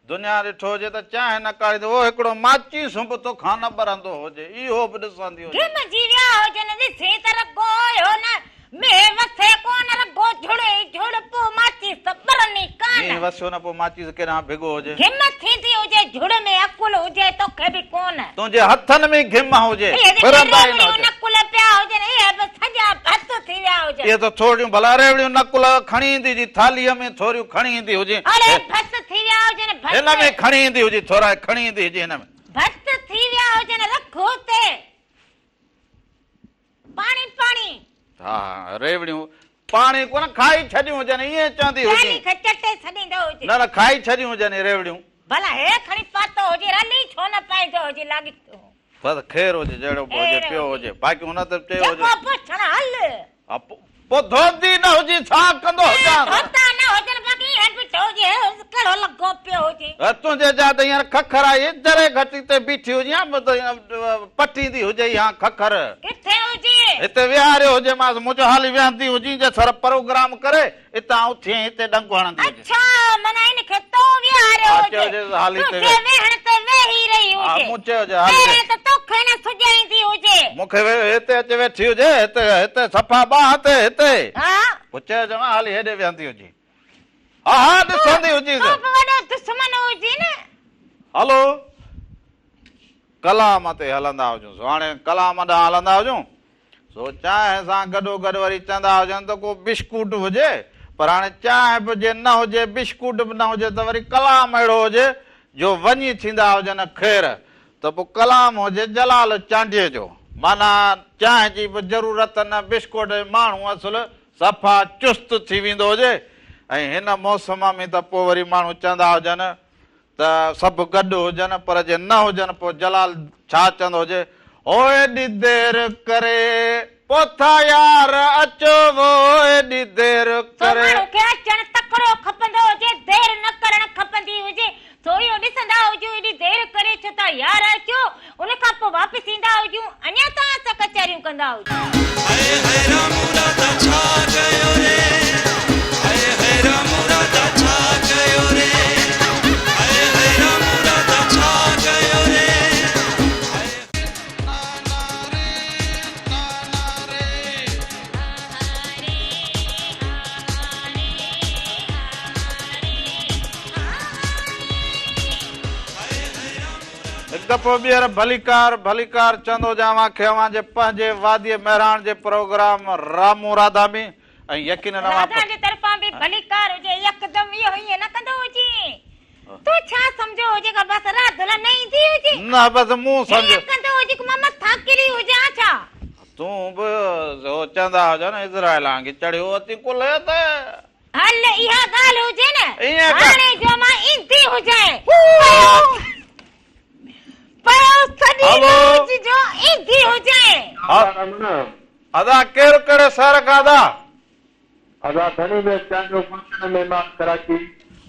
दुनिया ॾिठो हुजे त चांहि न काढ़ींदो, वो हिकिड़ो माची सुंभ तोखां न ॿरंदो हुजे, इहो बि ॾिसंदी हुजे। घिमजी विया हुजनि, ॾिसी त रगो हुयो न में वसे कोन, रगो झुड़े झुड़ पोइ माची ॿरनी कान। वसियो न पोइ माची केॾां भिगो हुजे। घिम थींदी हुजे, झुड़ में अकुल हुजे, तोखे बि कोन। तुंहिंजे हथनि में घिम हुजे, फिरंदा ई न हुजे। नकुल पिया हुजनि, इहे बि सॼा भत थी विया हुजनि। इहे त थोरियूं भला रेवड़ियूं नकुल खणी ईंदी जी, थालीअ में थोरियूं खणी ईंदी हुजे। अरे भत थी विया हुजनि, हिन में खणी ईंदी हुजे, थोरा खणी ईंदी हुजे हिन में। भत थी विया हुजनि, रखो हुते पाणी पाणी। हा रेवड़ियूं पाणी कोन खाई छॾियूं हुजनि, ईअं चवंदी हुजे। चटे छॾींदो हुजे। न खाई छॾियूं हुजनि रेवड़ियूं। भला हे खणी पातो हुजे, रली छो न पाईंदो हुजे लाॻी। बस ख़ैर हुजे, जहिड़ो हुजे पियो हुजे, बाक़ी हुन त चयो हुजे। पुछण हल पोइ धोती न हुजे छा कंदो हुजां? धोता न हुजनि, बाक़ी हे बीठो हुजे, कहिड़ो लॻो पियो हुजे। तुंहिंजे जा त हींअर खखर आई जरे घटी ते बीठी हुजे, पटींदी हुजे या खखर किथे हुजे? हिते विहारियो हुजे, मां मुंहिंजो हाली विहंदी हुजी जे सर प्रोग्राम करे हितां उथी हिते डंग हणंदी हुजे। अच्छा माना इनखे तो विहारियो हुजे, हाली ते वेहण ते वेही रही हुजे। मुंहिंजे हुजे हाली त तोखे न सुॼाईंदी हुजे, मूंखे हिते अची वेठी हुजे, हिते सफ़ा बाह ते हिते पुछे चवां हाली हेॾे विहंदी हुजे। हा हा ॾिसंदी हुजी। वॾो दुश्मन हुजे न। हलो कलाम ते हलंदा हुजूं, हाणे कलाम ॾांहुं हलंदा हुजूं। सो चांहि सां गॾो गॾु वरी चवंदा हुजनि त को बिस्कुट हुजे, पर हाणे चांहि बि जे न हुजे, बिस्कुट बि न हुजे, त वरी कलाम अहिड़ो हुजे जो वञी थींदा हुजनि ख़ैर, त पोइ कलाम हुजे जलाल चांडीअ जो। माना चांहि जी बि ज़रूरत न, बिस्कुट माण्हू असुल सफ़ा चुस्त थी वेंदो हुजे। ऐं हिन मौसम में त पोइ वरी माण्हू चवंदा हुजनि त सभु गॾु हुजनि, पर जे न हुजनि पोइ जलाल छा चवंदो हुजे, ओ एॾी देर करे पोथा यार अचो, वो एॾी देर करे। अचणु तकिड़ो खपंदो हुजे, देर न करणु खपंदी हुजे। सो इहो ॾिसंदा हुजूं, एॾी देर करे छो था यार अचो, उन खां पोइ वापसि ईंदा हुजूं, अञा तव्हां सां कचहरियूं कंदा हुजूं। त पोइ ॿीहर भलीकार चंदो जावां खे अवां जे पंहिंजे वादीअ महिराण जे प्रोग्राम रामू राधा में ऐं यकीन राधा जे तरफ़ां बि भलीकार हुजे यकदम इहो ईअं न कंदो हुजे तू छा सम्झो हुजे का बस रात दुल्हन न ईंदी हुजे न बस मूं सम्झो कंदो हुजे कि मां मथां किरी हुजे छा तूं बि चवंदा हुजो न इज़राइल आंगी चढ़ियो अची कुल त हल इहा ॻाल्हि हुजे न ईअं हाणे जो मां ईंदी हुजे पयो सॼी रात जो ईंदी हुजे अदा केरु कहिड़े शहर खां अदा धनी में चांजो फंक्शन महिमान कराची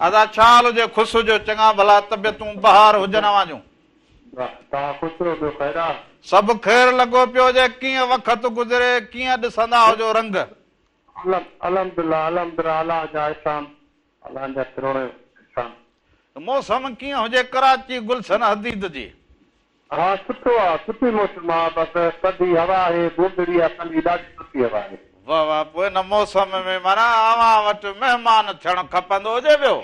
अदा छा हाल हुजे ख़ुशि हुजो चङा भला तबियतूं बहार हुजनि वांजूं तव्हां ख़ुशि रहो ख़ैरा सभु ख़ैर लॻो पियो हुजे कीअं वक़्तु गुज़रे कीअं ॾिसंदा हुजो रंग अल्हम्दुलिल्लाह अल्लाह जा एहसान अल्लाह जा करोड़ एहसान मौसम कीअं हुजे कराची गुलशन हदीद जी हा सुठो आहे सुठी मौसम आहे बसि थधी हवा आहे गोदड़ी आहे थधी ॾाढी सुठी हवा आहे वाह वाह पोइ हिन मौसम में माना अवां वटि महिमान थियणु खपंदो हुजे पियो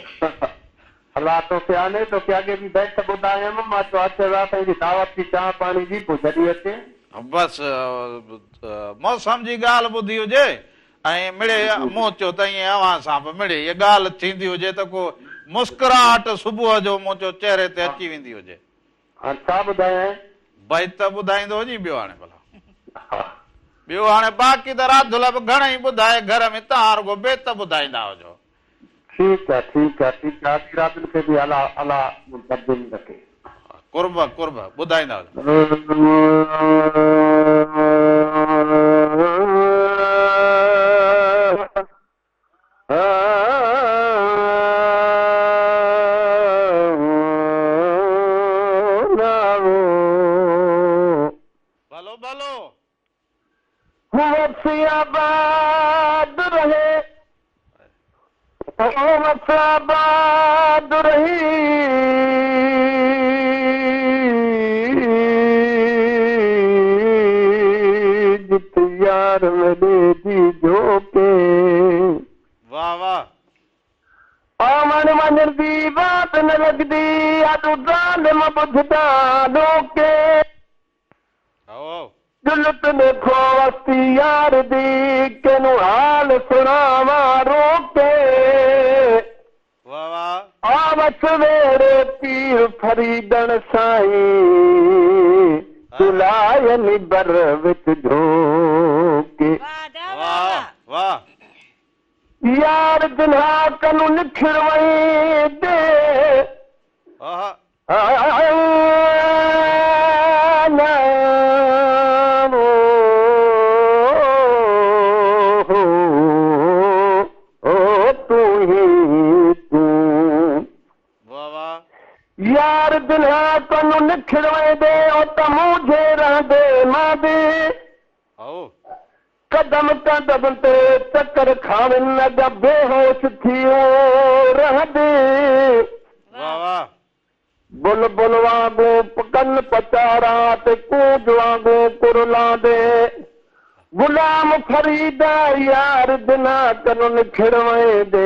अलाह तोखे आने तोखे अॻे बि बैठ ॿुधायमि मां चयो अचे पंहिंजी दावत जी चांहि पाणी जी पोइ जॾहिं अचे बसि मौसम जी ॻाल्हि ॿुधी हुजे ऐं मिड़े मूं चयो त ईअं अवां सां बि मिड़े हीअ ॻाल्हि थींदी हुजे त को मुस्कुराहट सुबुह जो मूं चयो चहिरे ते अची वेंदी हुजे छा ॿुधायां भई त ॿुधाईंदो नी ॿियो हाणे भला ॿियो हाणे बाक़ी त राधुल बि घणेई ॿुधाए घर में तव्हां रुगो बेत ॿुधाईंदा हुजो ठीकु आहे राधुल खे बि अलाह तब्दील रखे कुर्ब ॿुधाईंदा आबाद रहे आबाद रही जित यार मेरे जी झोके वाह वाह आमन वञण जी बात न लगदी अॾु ज़ालिम ॿुधदा लोके जुलत देखो वस्ती यार दी केनू हाल सुनावा रोके वाह वाह आवस वेरे पीर फरीदन साईं सुलायनी बर विच झोके वाह वाह यार दिन्हा कनू निखिर वई दे यार दिन्हा कनू निखिर वई दे त मुझे रहंदे मां दे कदम कदम ते चक्कर खावन लॻा बेहोश थियो रहंदे बुल बुल वांगू कन पचारा ते कूद वांगू कुरलांदे गुलाम फरीदा यार दिना कनु निखिर वेंदे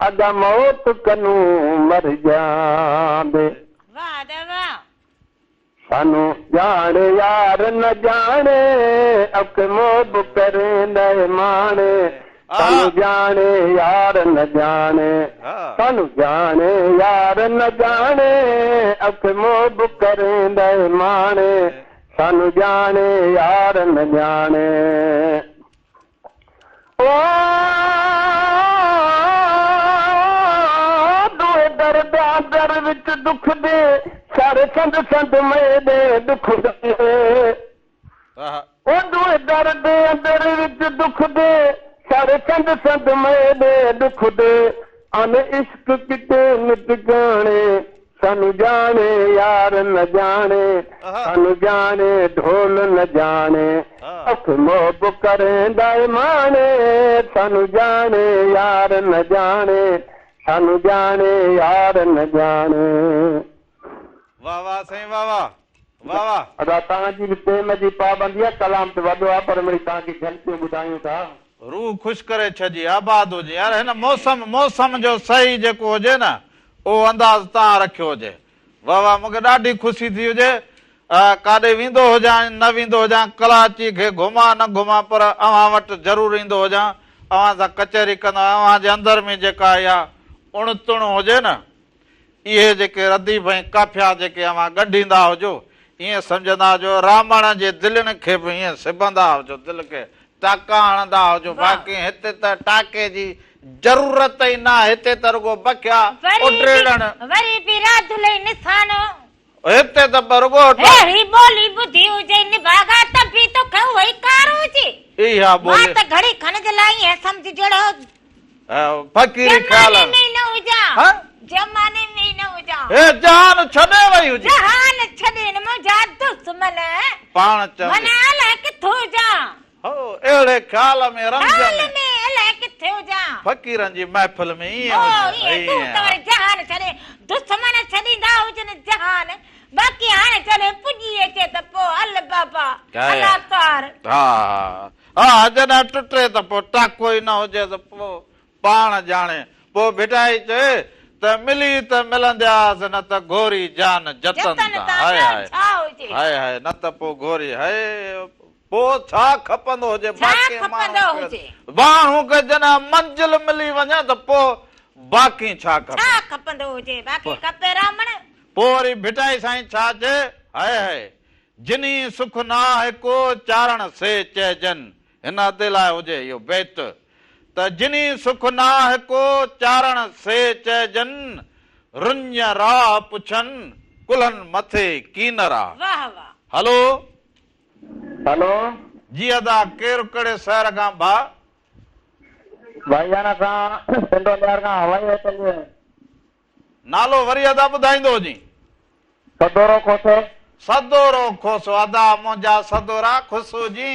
अॻा मौत कनु मर जांदे सानू जाने यार न जाने अक मोब करे न माने सानू जाने यार न जाने सानू जाने यार न जाने अक मोब करे न माने सानू जाने यार न जाने ओ दुए दर्द दर विच दुख दे सारे संद संद मेरे दुख दे ओ दुए दर्द अंदर विच दुख दे सारे संद संद मेरे दुख दे अन इश्क किते नित गाने सानू जाने यार न जाने सानू जाने ढोल न जाने अख मोब करेंदा माने सानू जाने यार न जाने सानू जाने यार न जाने वाह वाह साईं वाह वाह वाह वाह अदा तव्हांजी बि प्रेम जी पाबंदी आहे कलाम त वॾो आहे पर मिड़ी तव्हांखे झलकियूं ॿुधायूं था रूह ख़ुशि करे छॾी आबाद हुजे यार हिन मौसम जो सही जेको हुजे न उहो अंदाज़ तव्हां रखियो हुजे वाह वाह मूंखे ॾाढी ख़ुशी थी हुजे काॾे वेंदो हुजां न वेंदो हुजां कराची खे घुमा न घुमा पर अव्हां वटि ज़रूरु ईंदो हुजां अव्हां सां कचहरी कंदो अव्हां जे अंदर में जेका इहा उणतुण हुजे न इहे जेके रदीफ़ ऐं काफ़िया जेके अव्हां ॻंढींदा हुजो ईअं सम्झंदा हुजो रावण जे दिलनि खे बि ईअं सिबंदा हुजो दिलि खे टाका हणंदा हुजो बाक़ी हिते त टाके जी ज़रूरत ई न हिते त रुगो बखिया उॾेड़ण वरी बि राधुले निशानो हिते त रुगो हेड़ी बोली बुद्धि हुजे निभागा तब भी तो कहू वही कार हुजे इहा बोली मां त घड़ी खन जे लाई है समझ जड़ो फकीरी ख्याल जमाने में न हुजा हां जमाने में न हुजा ए जहान छॾे वई हुजे जहान छॾे न मुंहिंजा दुश्मन पाण चवंदे मना अलाए किथो हुजा हो अहिड़े ख्याल में हाल रमजन में अलाए किथे हुजा फकीरनि जी महफ़िल में ईअं ये तू त वरी जहान छॾे दुश्मन छॾींदा हुजनि जहान बाक़ी हाणे चले पुॼी अचे त पोइ हल बाबा अल्लाह तार हा हा जॾहिं टुटे त पोइ टाको ई न हुजे त पोइ पाण ॼाणे पोइ भिटाई चए त मिली त मिलंदासीं न त घोरी जान जतन हाय हाय हाय हाय न त पोइ घोरी हाय पोइ छा खपंदो हुजे बाक़ी माण्हू खे जॾहिं मंज़िल मिली वञे त पोइ बाक़ी छा खपंदो हुजे बाक़ी खपे रामण पोइ वरी भिटाई साईं छा चए हाय हाय जिनी सुख ना है को चारण से चइजन हिन ते लाइ हुजे इहो बैत त जिनी सुख ना है को चारण से चइजन रुञ राह पुछनि कुल्हनि मथे कीनरा वाह वाह हलो हेलो जी अदा केरु कहिड़े शहर खां भा भाईजान खां पिंडो नहर खां हवाई अड्डे नालो वरी अदा ॿुधाईंदो जी सदोरो खोसो सदोरो खोसो अदा मुंहिंजा सदोरा खुशो जी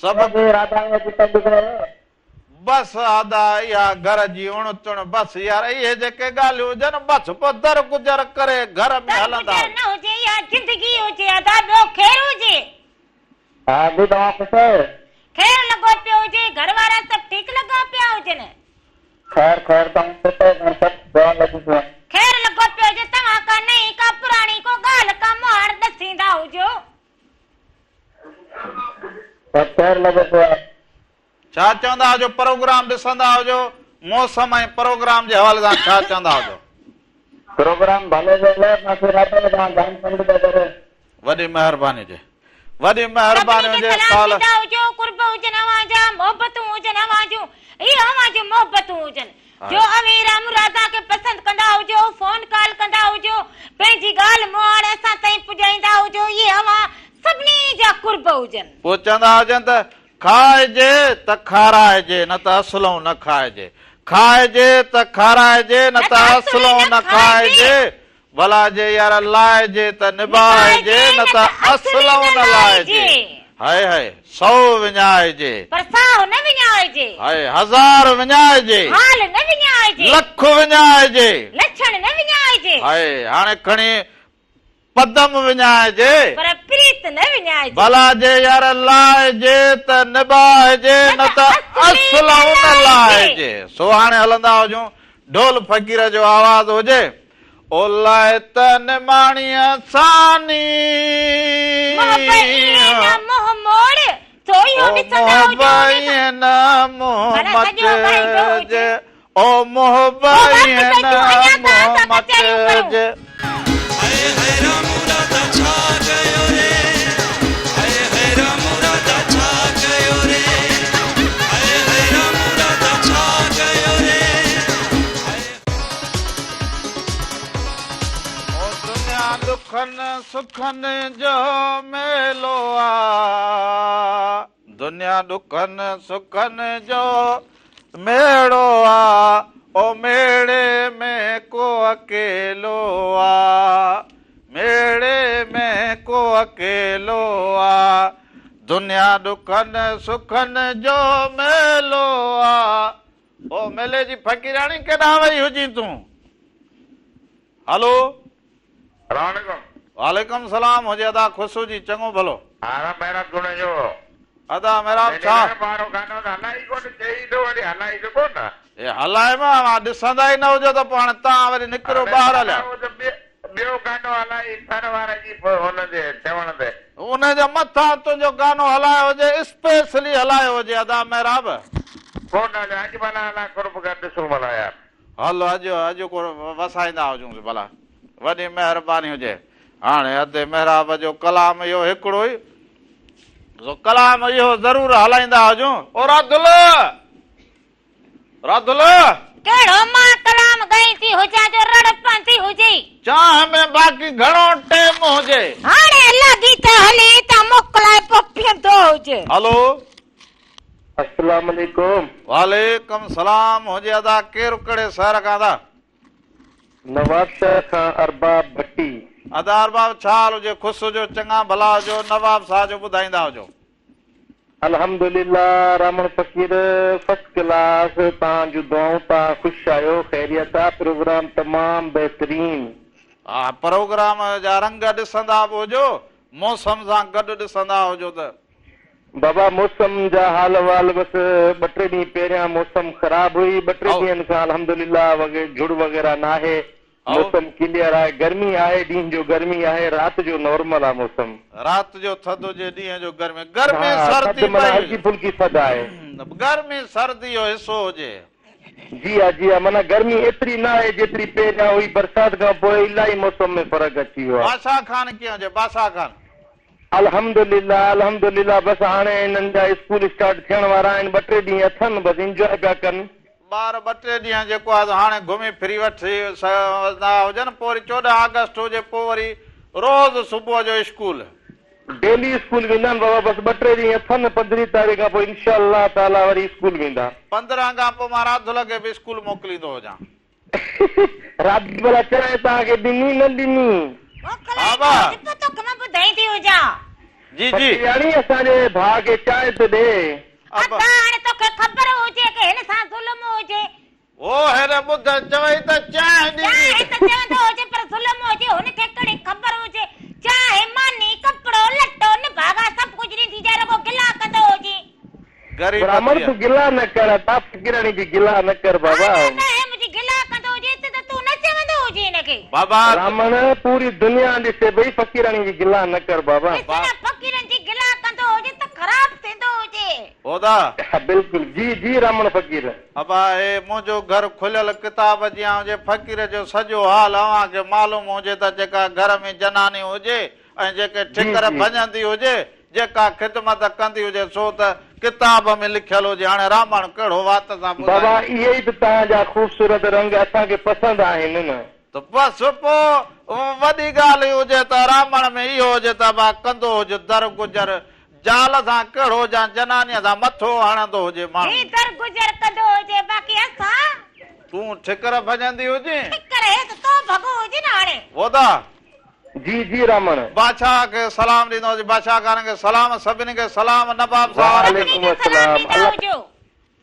सभु राधा बस अदा इहा घर जी उणतुण बस यार इहे जेके ॻाल्हियूं हुजनि बस पोइ दर गुज़र करे घर में हलंदा न हुजे या जिंदगी हुजे अदा ॿियो खैर हुजे हा बि तव्हां ख़ुशि खैर लॻो पियो हुजे घर वारा सभु ठीकु लॻा पिया हुजनि खैर खैर खैर लॻो पियो हुजे तव्हां का नई का पुराणी को ॻाल्हि का मुहार ॾसींदा हुजो खैर लॻो पियो छा चवंदा हुजो प्रोग्राम ॾिसंदा हुजो मौसम ऐं प्रोग्राम जे हवाले सां छा चवंदा हुजो प्रोग्राम भले वॾी महिरबानी हुजे वॾी महिरबानी हुजे साल हुजो कुर्ब हुजनि अवांजा मोहबतूं हुजनि अवांजूं इहे अवांजूं मोहबतूं हुजनि जो अमीरा मुरादा खे पसंदि कंदा हुजो फोन कॉल कंदा हुजो पंहिंजी ॻाल्हि मुहार असां ताईं पुॼाईंदा हुजो इहे अवां सभिनी जा कुर्ब हुजनि पोइ चवंदा हुजनि त खाइजे त खाराइजे न त असलऊं न खाइजे खाइजे त खाराइजे न त असलऊं न खाइजे भला जे यार लाइजे त निभाइजे न त असलऊं न लाइजे हाय हाय 100 विञाइजे पर 100 न विञाइजे हाय 1000 विञाइजे हाल न विञाइजे लख विञाइजे लक्षण न विञाइजे हाय हाणे खणी पदम विञाइजे पर प्रीत न विञाइजे भला जे यार लाइजे त निभाइजे न त असलऊं न लाइजे सो हाणे हलंदा हुजूं ढोल फ़कीर जो आवाज़ हुजे ओ लाए त निमाणीअ सानी मोह मोड़ सोयो ॾिसंदा हुजो न मोहम्मद जे ओ मोहबाई न मोहम्मद जे सुखनि जो मेलो आ दुनिया दुखनि सुखनि जो मेड़ो आ ओ मेड़े में को अकेलो आ मेड़े में को अकेलो आ दुनिया दुखनि सुखनि जो मेलो आ ओ मेले जी फ़कीराणी केॾां वई हुजी तूं हलो वालेकुम सलाम हुजे अदा खुशू जी चङो भलो हारा मेरा गुण जो अदा मेरा छा माण्हू गानो त हलाई कोन चई थो वरी हलाई त कोन ए हलाए मां ॾिसंदा ई न हुजो त पोइ हाणे तव्हां वरी निकिरो ॿाहिरि हलिया ॿियो गानो हलाई थर वारे जी हुनजे चवण ते उनजे मथां तुंहिंजो गानो हलायो हुजे स्पेशली हलायो हुजे अदा मेहराब कोन अॼु भला हला कुर्ब कर ॾिसूं भला यार हलो अॼु को वसाईंदा हुजूंसि भला वॾी महिरबानी हुजे हाणे अधे मेहराब जो कलाम इहो हिकिड़ो ई कलाम इहो ज़रूर हलाईंदा हुजूं ओ राधुल राधुल कहिड़ो मां कलाम ॻाई थी हुजां जो रड़पन थी हुजे चाह में बाक़ी घणो टाइम हुजे हाणे लॻी त हली त मोकिलाए पोइ पीअंदो हुजे हलो अस्सलाम वालेकुम वालेकुम सलाम हुजे अदा केरु कहिड़े शहर खां था नवाब शाह खां अरबाब भट्टी अदा अरबाब छा हाल हुजे ख़ुशि हुजो चङा भला हुजो नवाब साहब जो ॿुधाईंदा हुजो अल्हम्दुलिल्लाह रामण फकीर फर्स्ट क्लास तव्हांजूं दुआऊं तव्हां ख़ुशि आहियो ख़ैरियत आहे प्रोग्राम तमामु बहितरीन हा प्रोग्राम जा रंग ॾिसंदा बि हुजो मौसम सां गॾु ॾिसंदा हुजो त बाबा मौसम जा हाल वाल बसि 2-3 ॾींहं पहिरियां मौसम ख़राब हुई 2-3 ॾींहंनि खां अल्हम्दुलिल्लाह झुड़ वग़ैरह न आहे मौसम क्लियर आहे गर्मी आहे ॾींहं जो गर्मी आहे राति जो नॉर्मल आहे मौसम राति जो थधि हुजे ॾींहं जो गर्मी सर्दी हल्की फुल्की थधि आहे गर्मी सर्दी जो हिसो हुजे जी हा माना गर्मी एतिरी न आहे जेतिरी पहिरियां हुई बरसाति खां पोइ इलाही मौसम में फ़र्क़ु अची वियो आहे बादशाह खान कीअं हुजे बादशाह खान अल्हम्दुलिल्लाह बसि हाणे हिननि जा स्कूल स्टार्ट थियण वारा आहिनि 2-3 ॾींहं अथनि बसि इंजॉय पिया कनि ॿार 2-3 ॾींहं जेको आहे हाणे घुमी फिरी वठी हुजनि पोइ वरी 14 अगस्त हुजे पोइ वरी रोज़ सुबुह जो स्कूल डेली स्कूल वेंदा आहिनि बाबा बसि 2-3 ॾींहं अथनि 15 तारीख़ खां पोइ इंशाअल्लाह ताला वरी स्कूल वेंदा 15 खां पोइ मां राति लॻे बि स्कूल मोकिलींदो हुजां राति भला चांहि तव्हांखे ॾिनी न ॾिनी जी जी यानी असांजे भाउ खे चांहि त ॾे हाणे तोखे ख़बर हुजे कि हिन सां ज़ुल्म हुजे ओ हेरे ॿुध चवई त चांहि ॾींदी त चवंदो हुजे पर ज़ुल्म हुजे हुनखे कहिड़ी ख़बर हुजे चाहे मानी कपिड़ो लटो निभागा सभु कुझु ॾींदी जाए रुॻो गिला कंदो हुजे ब्राह्मण तूं गिला न कर ता फ़क़ीराणी जी गिला न कर बाबा मुंहिंजी गिला कंदो हुजे त तूं न चवंदो हुजे हिनखे बाबा ब्राह्मण पूरी दुनिया ॾिसे भई फ़क़ीराणी जी गिला न कर बाबा फ़क़ीरनि जी गिला कंदो हुजे त ख़राब थींदो हुजे ओदा बिल्कुलु जी रामण फ़क़ीर अबा हे मुंहिंजो घर खुलियल किताब जीअं हुजे फ़क़ीर जो सॼो हाल अव्हांखे मालूम हुजे त जेका घर में जनानी हुजे ऐं जेके ठिकर भॼंदी हुजे जेका ख़िदमत कंदी हुजे सो त किताब में लिखियल हुजे हाणे रावण कहिड़ो वात सां बाबा इहे ई त तव्हांजा ख़ूबसूरत रंग असांखे पसंदि आहिनि न त बसि पोइ वॾी ॻाल्हि हुजे त रावण में इहो हुजे त बा कंदो हुजे दर गुजर जाल सां कहिड़ो हुजां जनानीअ सां मथो हणंदो हुजे माण्हू दर गुजर कंदो हुजे बाक़ी असां तूं ठिकर भॼंदी हुजे ठिकर हे त तो भॻो हुजे न हाणे ओदा जी रामण बादशाह खे सलाम ॾींदो हुजे बादशाह खान खे सलाम सभिनी खे सलाम नवाब साहब वालेकुम अस्सलाम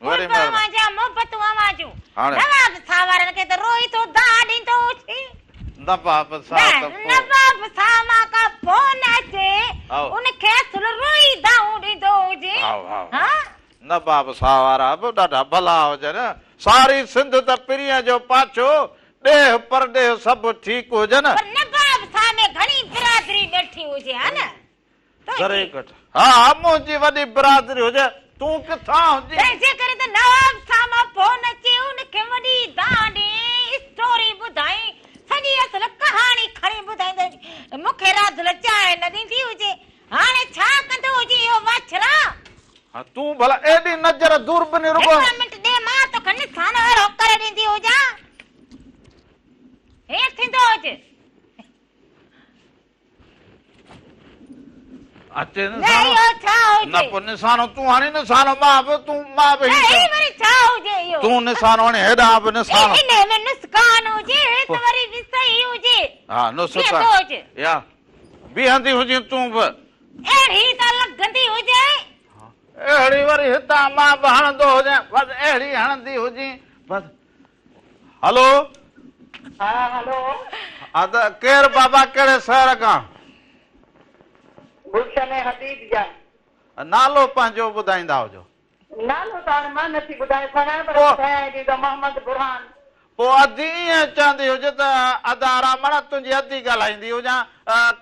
वरी मोहबतूं आवाजूं नवाब साहब वारनि खे त रोई तो दा ॾींदो हुजे नवाब साहब नवाब साहब का फोन अचे उनखे असुल रोई दाऊं ॾींदो हुजे हा नवाब साहब वारा बि ॾाढा भला हुजनि सारी सिंध त पिरीअ जो पाछो ॾेह परॾेह सभु ठीकु हुजनि नवाब साहब में घणी बिरादरी बैठी हुजे हा न हा मुंहिंजी वॾी बिरादरी हुजे तूं किथां हुजे तंहिंजे करे त नवाब साहब फोन अचे उनखे वॾी दांडी स्टोरी ॿुधाई सॼी असुल कहाणी खणी ॿुधाईंदो मूंखे राधुल चांहि न ॾींदी हुजे हाणे छा कंदो हुजे इहो वाछड़ा हा तूं भला एॾी नज़र दूर बि न रुगो हिकु मिंट ॾे मां तोखे निशान अहिड़ो करे ॾींदी हुजां हे थींदो हुजे अचे न पोइ निशानो तूं हाणे निशानो मां बि छा हुजे इहो तूं निशानो हाणे हेॾां बि निशानो इन में नुस्कान हुजे त वरी बि सही हुजे हा नुस्कान या बीहंदी हुजे तूं बि अहिड़ी त लॻंदी हुजे अहिड़ी वरी हितां मां बि हणंदो हुजे बसि अहिड़ी हणंदी हुजे बसि हलो हा हलो केरु बाबा कहिड़े शहर खां गुलशन हबीब जा नालो पंहिंजो ॿुधाईंदा हुजो। नालो त हाणे मां नथी ॿुधाए सघां पर पोइ- ॿुधायां थी त मोहम्मद बुरहान। पोइ अधी ईअं चवंदी हुजे त अदा रामण तुंहिंजी अधी ॻाल्हाईंदी हुजां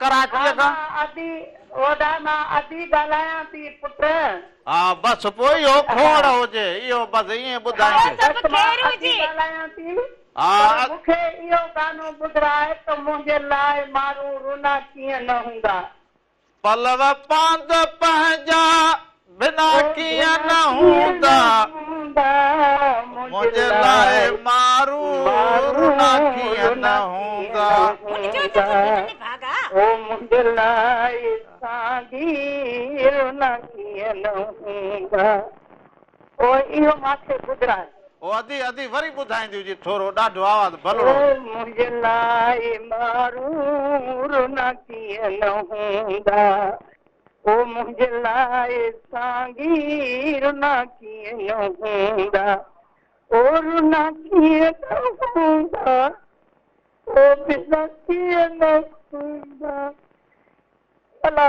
कराचीअ खां। अदी ओॾा मां अदी ॻाल्हायां थी पुट। हा बसि पोइ इहो खोड़ हुजे, इहो बसि ईअं ॿुधाईंदे। सभु ख़ैरु हुजे। ॻाल्हायां थी हा पर मूंखे इहो गानो ॿुधाए त मुंहिंजे लाइ माण्हू रुना कीअं न हूंदा। पलव पांद पंहिंजा बिना कीअं न हूंदा, मुंहिंजे लाइ मारू रुना कीअं न हूंदा। मुंहिंजो त ॿुधनि भागा। ओ मुंहिंजे लाइ साॻी रुना कीअं न हूंदा। ओ इहो मूंखे ॿुधाए। ओ अधी अधी वरी ॿुधाईंदी हुजे थोरो, ॾाढो आवाज़ ओ भलड़ो। मुंहिंजे लाइ मारू रुना कीअं न हूंदा। ओ मुंहिंजे लाइ साॻी रुना कीअं न हूंदा। ओ रुना कीअं न हूंदा। ओ बिना कीअं न हूंदा। अला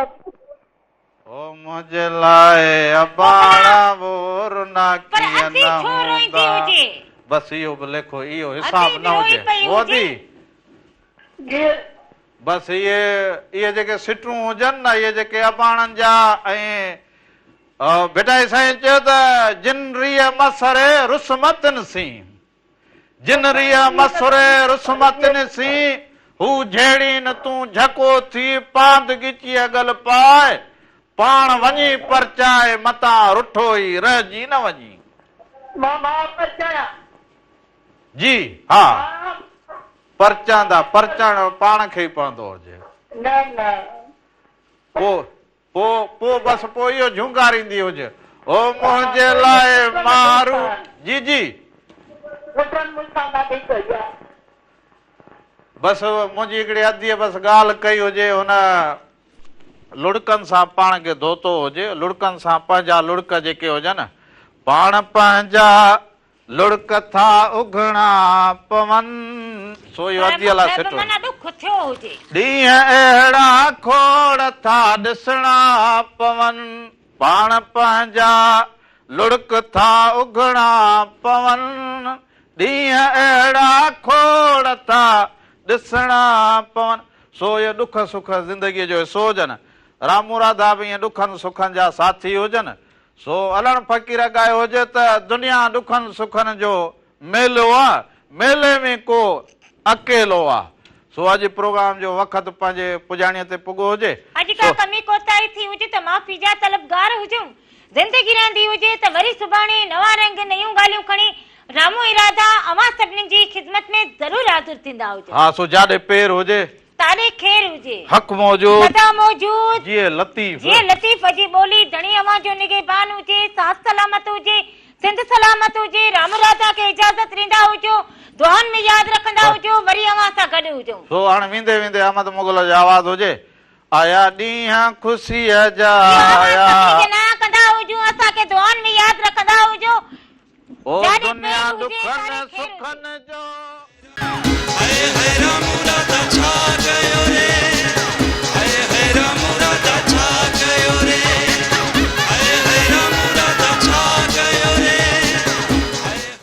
ओ मुंहिंजे लाइ अबाणा वो रुना पर कीअं अधी न छो रोईंदी हूंदा। हुजे? बसि इहो बि लिखो, इहो हिसाब न रोई हुजे। पई ओ हुजे। अधी जीअं बसि इहे जेके सिटूं हुजनि न, इहे जेके अबाणनि जा ऐं बेटा साईं चयो त जिन रिय मसरे रुस्मतन सी, जिन रिय मसरे रुस्मतन सी, हू जहिड़ी न तूं झको थी पांद गिची अगल पाए, पाण वञी परचाए मतां रुठो ई रहिजी न वञी। मां परचाया जी हा परचांदा, परचण पाण खे ई पवंदो हुजे। न न पोइ बसि पोइ इहो झुंगारींदी हुजे, ओ मुंहिंजे लाइ मारू। जी जी पुटनि मूंसां ॾाढी कई आहे। बसि मुंहिंजी हिकिड़ी अधीअ बसि ॻाल्हि कई हुजे, हुन लुड़कनि सां पाण खे धोतो हुजे, लुड़कनि सां पंहिंजा लुड़क जेके हुजनि पाण पंहिंजा लुड़क था उघणा पवनि, सो इहो अधीअ लाइ सुठो। माना दुख थियो हुजे। ॾींहं अहिड़ा खोड़ था ॾिसणा पवनि, पाण पंहिंजा लुड़क था उघणा पवनि, ॾींहं अहिड़ा खोड़ था ॾिसणा पवनि। सो इहे ॾुख सुख ज़िंदगीअ जो हिसो हुजनि। रामू राधा बि ईअं ॾुखनि सुखनि जा साथी हुजनि। सो अलण फ़क़ीर ॻायो हुजे त दुनिया ॾुखनि सुखनि जो मेलो आहे, मेले में को अकेलो आहे। सो अॼु प्रोग्राम जो वक़्तु पंहिंजे पुॼाणीअ ते पुॻो हुजे। अॼु का कमी कोताही थी हुजे त माफ़ी जा तलबगार हुजूं। ज़िंदगी रहंदी हुजे त वरी सुभाणे नवां रंग नयूं ॻाल्हियूं खणी रामू इरादा अवां सभिनी जी ख़िदमत में ज़रूर हाज़िर थींदा हुजूं। हा सो जाॾे पेर हुजे, तारे ख़ैर हुजे, हक़ मौजूद, सदा मौजूद, जीअं लतीफ़, जीअं लतीफ़ जी ॿोली धणी अवां जो निगहबान हुजे, साथ सलामत हुजे, सिंध सलामत हुजे। राम राधा खे इजाज़त ॾींदा हुजो, दुआनि में यादि रखंदा हुजो, वरी अवां सां गॾु हुजो। सो हाणे वेंदे वेंदे अहमद मुग़ल जो आवाज़ हुजे, आया ॾींहं ख़ुशीअ जा आया, कंदा हुजो, असांखे दुआनि में यादि रखंदा हुजो। ओ दुनिया ॾुखनि सुखनि जो